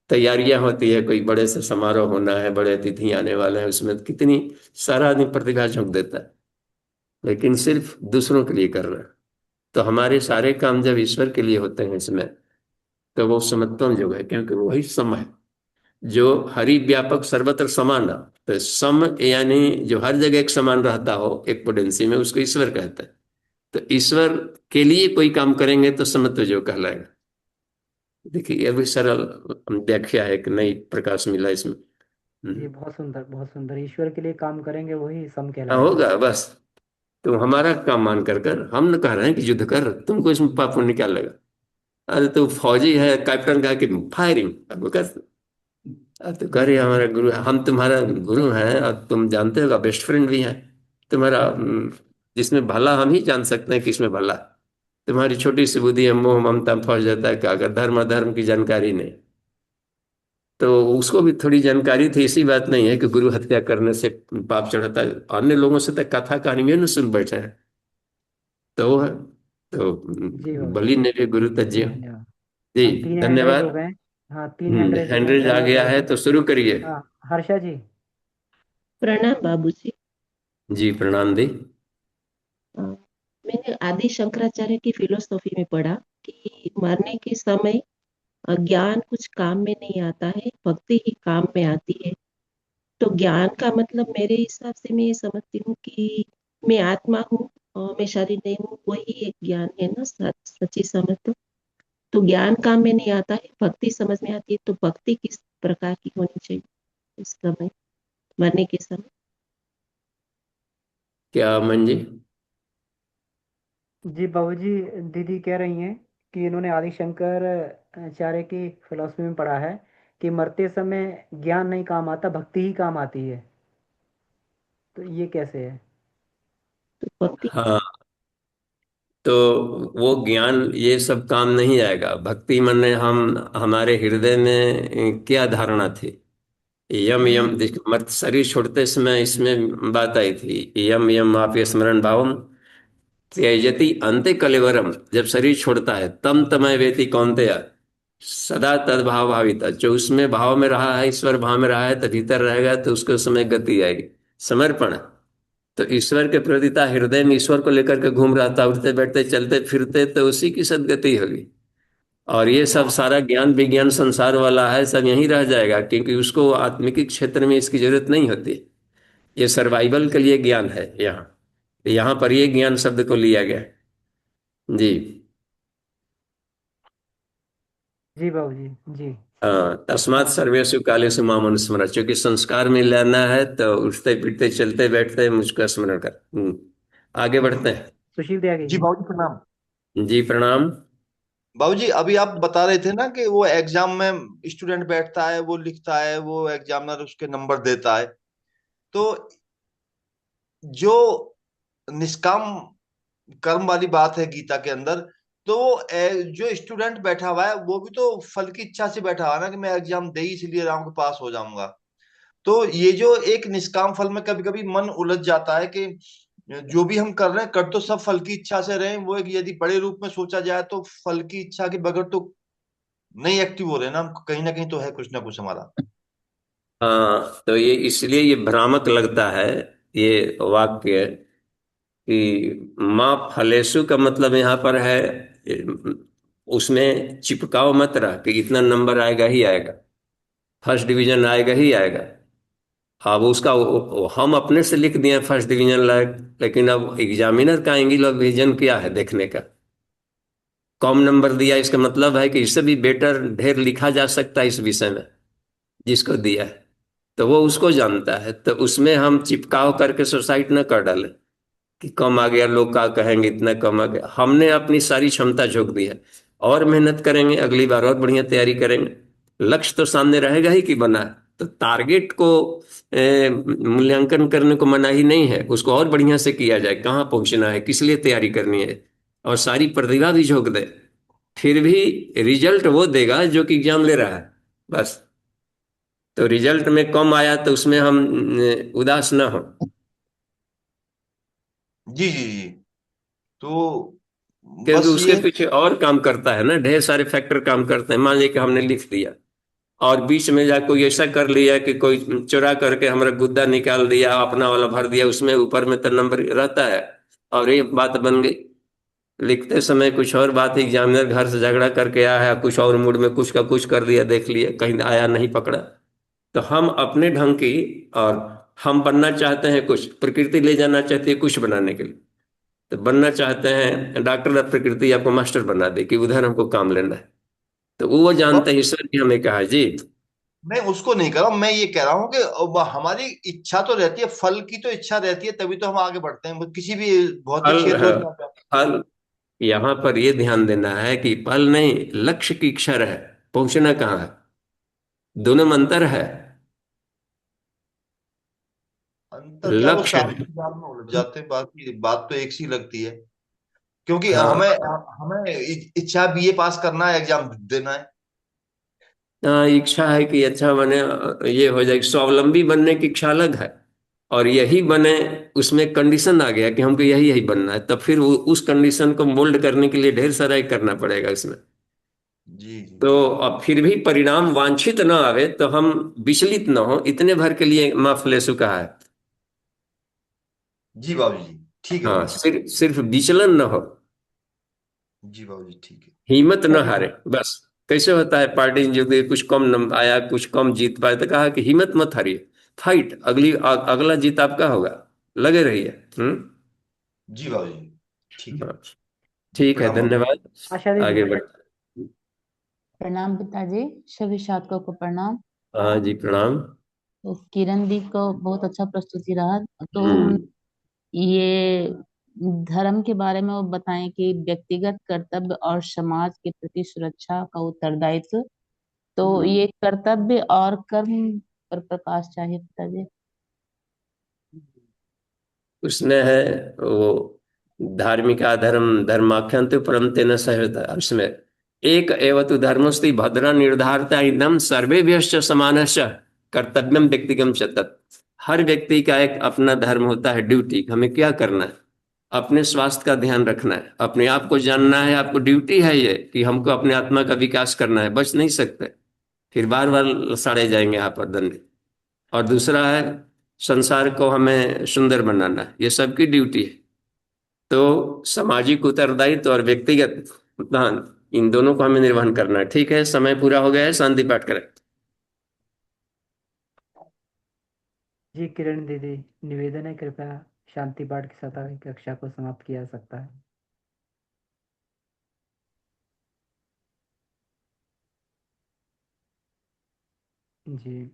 तैयारियां होती है, कोई बड़े से समारोह होना है, बड़े अतिथि आने वाले हैं, उसमें कितनी सारा आदमी प्रतिभा झोंक देता है, लेकिन सिर्फ दूसरों के लिए करना। तो हमारे सारे काम जब ईश्वर के लिए होते हैं इसमें, तो वो समत्वम योग है, क्योंकि वही सम है जो हरि व्यापक सर्वत्र समान है। तो सम यानी जो हर जगह एक समान रहता हो एक पोटेंसी में, उसको ईश्वर कहता है। तो ईश्वर के लिए कोई काम करेंगे तो समत्व योग कहलाएगा। देखिए ये भी सरल व्याख्या है, कि नई प्रकाश मिला इसमें। जी, बहुत सुंदर, बहुत सुंदर। ईश्वर के लिए काम करेंगे वही सम हाँ, कहलाएगा। होगा बस। तुम हमारा काम मान कर कर, हम न कह रहे हैं कि युद्ध कर, तुमको इसमें पाप पुण्य क्या लगा। अरे तू फौजी है, कैप्टन का कि फायरिंग, अब कर। अब तो कह रही है हमारा गुरु, हम तुम्हारा गुरु हैं और तुम जानते हो बेस्ट फ्रेंड भी हैं तुम्हारा। जिसमें भला हम ही जान सकते हैं किसमें भला। तुम्हारी छोटी सी बुद्धि है, मोह ममता में फंस जाता है, क्या अगर धर्म अधर्म की जानकारी नहीं, तो उसको भी थोड़ी जानकारी थी। ऐसी बात नहीं है कि गुरु हत्या करने से पाप चढ़ता है, अन्य लोगों से तो कथा कहानियों ने सुन बैठे हैं। तो वो है, तो जी बाबू बलि ने भी गुरु जी, तज्जियो। धन्यवाद। जी, हम 3 हैंड रेज हो धन्यवाद। गए। हाँ, 3 हैंड रेज हो गए, हैंडरेज आ तो गया है बाबूजी। तो शुरू करिए। हाँ, हर्षा जी। प्रणाम बाबूजी। जी प्रणाम दी। अ, मैंने आदि शंकराचार्य की फिलोसॉफी में पढ़ा कि मरने के समय ज्ञान कुछ काम में नहीं आता है, भक्ति ही काम में आती है। तो ज्ञान का मतलब मेरे हिसाब से मैं ये समझती हूँ कि मैं आत्मा हूँ और मैं शरीर नहीं हूँ, वही एक ज्ञान है ना, सच्ची समझ। तो ज्ञान काम में नहीं आता है, भक्ति समझ में आती है। तो भक्ति किस प्रकार की होनी चाहिए इस समय, मरने के समय? क्या अमन जी? जी बाबूजी, दीदी कह रही हैं कि इन्होंने आदिशंकर आचार्य की फिलॉसफी में पढ़ा है कि मरते समय ज्ञान नहीं काम आता, भक्ति ही काम आती है। तो ये कैसे है? तो भक्ति। हाँ, तो वो ज्ञान ये सब काम नहीं आएगा। भक्ति मन ने हम हमारे हृदय में क्या धारणा थी, यम यम देखो, मर्त शरीर छोड़ते समय इसमें बात आई थी, यम यम आप स्मरण भावम त्यजति अंते कलेवरम, जब शरीर छोड़ता है तम तमय वेति कौन्तेय सदा तद भाव भाविता, जो उसमें भाव में रहा है, ईश्वर भाव में रहा है तो भीतर रहेगा, तो उसको समय गति आएगी, समर्पण। तो ईश्वर के प्रतिता हृदय में ईश्वर को लेकर के घूम रहा था, उठते बैठते चलते फिरते, तो उसी की सदगति होगी। और ये सब सारा ज्ञान विज्ञान संसार वाला है, सब यहीं रह जाएगा, क्योंकि उसको आत्मिक क्षेत्र में इसकी जरूरत नहीं होती। ये सर्वाइवल के लिए ज्ञान है यहाँ, यहाँ पर ये ज्ञान शब्द को लिया गया। जी जी बाबूजी। जी। हाँ, तस्मात् सर्वेषु कालेषु माम अनुस्मर, क्योंकि संस्कार में लेना है तो उठते फिरते चलते बैठते मुझका स्मरण कर। आगे बढ़ते हैं। सुशील त्यागी जी जी। बाबूजी प्रणाम। जी प्रणाम। बाबूजी अभी आप बता रहे थे ना कि वो एग्जाम में स्टूडेंट बैठता है, वो लिखता है, वो एग्जामिनर उसके नंबर देता है। तो जो निष्काम कर्म वाली बात है गीता के अंदर, तो जो स्टूडेंट बैठा हुआ है वो भी तो फल की इच्छा से बैठा हुआ है ना, कि मैं एग्जाम दे ही इसलिए रहा हूं कि पास हो जाऊंगा। तो ये जो एक निष्काम फल में कभी कभी मन उलझ जाता है कि जो भी हम कर रहे हैं कर तो सब फल की इच्छा से रहे हैं, वो एक यदि बड़े रूप में सोचा जाए तो फल की इच्छा के बगैर तो नहीं एक्टिव हो रहे हैं ना कहीं तो है कुछ ना कुछ हमारा। हाँ, तो ये इसलिए ये भ्रामक लगता है ये वाक्य, कि माँ फलेशु का मतलब यहाँ पर है, उसमें चिपकाओ मत रह कि इतना नंबर आएगा ही आएगा, फर्स्ट डिवीजन आएगा ही आएगा। अब उसका हम अपने से लिख दिए फर्स्ट डिवीजन लायक, लेकिन अब एग्जामिनर का एंगल ऑफ विजन क्या है देखने का। कम नंबर दिया इसका मतलब है कि इससे भी बेटर ढेर लिखा जा सकता है इस विषय में, जिसको दिया है तो वो उसको जानता है। तो उसमें हम चिपकाव करके सुसाइड न कर डालें कि कम आ गया, लोग क्या कहेंगे, इतना कम आ गया। हमने अपनी सारी क्षमता झोंक दी है, और मेहनत करेंगे, अगली बार और बढ़िया तैयारी करेंगे। लक्ष्य तो सामने रहेगा ही कि बना है, तो टारगेट को मूल्यांकन करने को मना ही नहीं है, उसको और बढ़िया से किया जाए, कहाँ पहुंचना है, किस लिए तैयारी करनी है, और सारी प्रतिभा भी झोंक दे। फिर भी रिजल्ट वो देगा जो कि एग्जाम ले रहा है, बस। तो रिजल्ट में कम आया तो उसमें हम उदास ना हो। जी जी जी। तो क्योंकि बस उसके ये। पीछे और काम करता है ना, ढेर सारे फैक्टर काम करते हैं। मान लीजिए कि हमने लिख दिया और बीच में जा कोई ऐसा कर लिया कि कोई चुरा करके हमारा गुद्दा निकाल दिया, अपना वाला भर दिया, उसमें ऊपर में तो नंबर रहता है, और ये बात बन गई। लिखते समय कुछ और बात, एग्जामिनर घर से झगड़ा करके आया है, कुछ और मूड में कुछ का कुछ कर दिया, देख लिया कहीं आया नहीं पकड़ा। तो हम अपने ढंग की, और हम बनना चाहते हैं कुछ, प्रकृति ले जाना चाहती है कुछ बनाने के लिए। तो बनना चाहते हैं डॉक्टर, अब प्रकृति आपको मास्टर बना दे कि उधर हमको काम लेना है। तो वो जानते हैं, ईश्वर ने हमें कहा जी। मैं उसको नहीं कह रहा हूं, मैं ये कह रहा हूँ कि अब हमारी इच्छा तो रहती है, फल की तो इच्छा रहती है, तभी तो हम आगे बढ़ते हैं वो किसी भी भौतिक फल क्षेत्र है, हो जाता है। फल, यहाँ पर ये ध्यान देना है कि फल नहीं, लक्ष्य की इच्छा रहे, पहुंचना कहाँ है, दोनों में अंतर है। अंतर क्या, वो लक्ष्य सारे है। जाल में उलझ जाते हैं, बाकी बात तो एक सी लगती है। क्योंकि हाँ, हमें हमें इच्छा बीए पास करना है, एग्जाम देना है। हाँ, इच्छा है कि अच्छा बने, ये हो जाए, स्वावलंबी बनने की इच्छा अलग है, और यही बने उसमें कंडीशन आ गया कि हमको यही यही बनना है, तब फिर वो उस कंडीशन को मोल्ड करने के लिए ढेर सारा ही करना पड़ेगा इसमें। जी जी तो जी। अब फिर भी परिणाम वांछित न आवे तो हम विचलित न हो, इतने भर के लिए माँ फलेसु कहा है। जी बाबू जी। ठीक है हाँ, बाबू जी। सिर्फ सिर्फ विचलन न हो, जी बाबू जी ठीक है। हिम्मत न चलिए। हारे बस। कैसे होता है पार्टी जो कि कुछ कम नंबर आया, कुछ कम जीत पाए, तो कहा कि हिम्मत मत हारिए, फाइट, अगला जीत आपका होगा, लगे रहिए। जी बाबू जी ठीक है। हाँ, ठीक है, प्रणाम बाबू। धन्यवाद। आशा दीदी। आगे बढ़। प्रणाम पिताजी। सभी छात्रों को प्रणाम। हाँ जी प्रणाम। तो किरण दी को बहुत अच्छा प्रस्तुति रहा। तो हम्म ये धर्म के बारे में वो बताएं कि व्यक्तिगत कर्तव्य और समाज के प्रति सुरक्षा का उत्तरदायित्व। तो ये कर्तव्य और कर्म पर प्रकाश चाहिए पिताजी। उसने है वो, धार्मिक अधर्म धर्माख्यंत परम तेन सहृदय, उसमें एक एव तु धर्मस्ति भद्रा निर्धारता इदम सर्वेभ्यश्च समानश्च। कर्तव्यम व्यक्तिगम शतत। हर व्यक्ति का एक अपना धर्म होता है, ड्यूटी। हमें क्या करना है? अपने स्वास्थ्य का ध्यान रखना है, अपने आप को जानना है। आपको ड्यूटी है ये कि हमको अपने आत्मा का विकास करना है, बच नहीं सकते, फिर बार बार सड़े जाएंगे यहाँ पर दंड। और दूसरा है संसार को हमें सुंदर बनाना है, ये सबकी ड्यूटी है। तो सामाजिक उत्तरदायित्व और व्यक्तिगत दान, इन दोनों को हमें निर्वहन करना है। ठीक है, समय पूरा हो गया है, शांति पाठ करें। जी किरण दीदी, निवेदन है, कृपया शांति पाठ के साथ आगे कक्षा को समाप्त किया जा सकता है। जी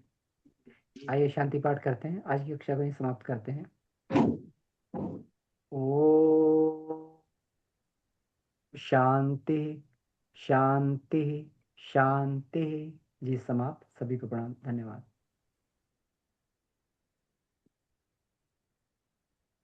आइए शांति पाठ करते हैं, आज की कक्षा को ही समाप्त करते हैं। ओ शांति शांति शांति। जी समाप्त। सभी को प्रणाम, धन्यवाद।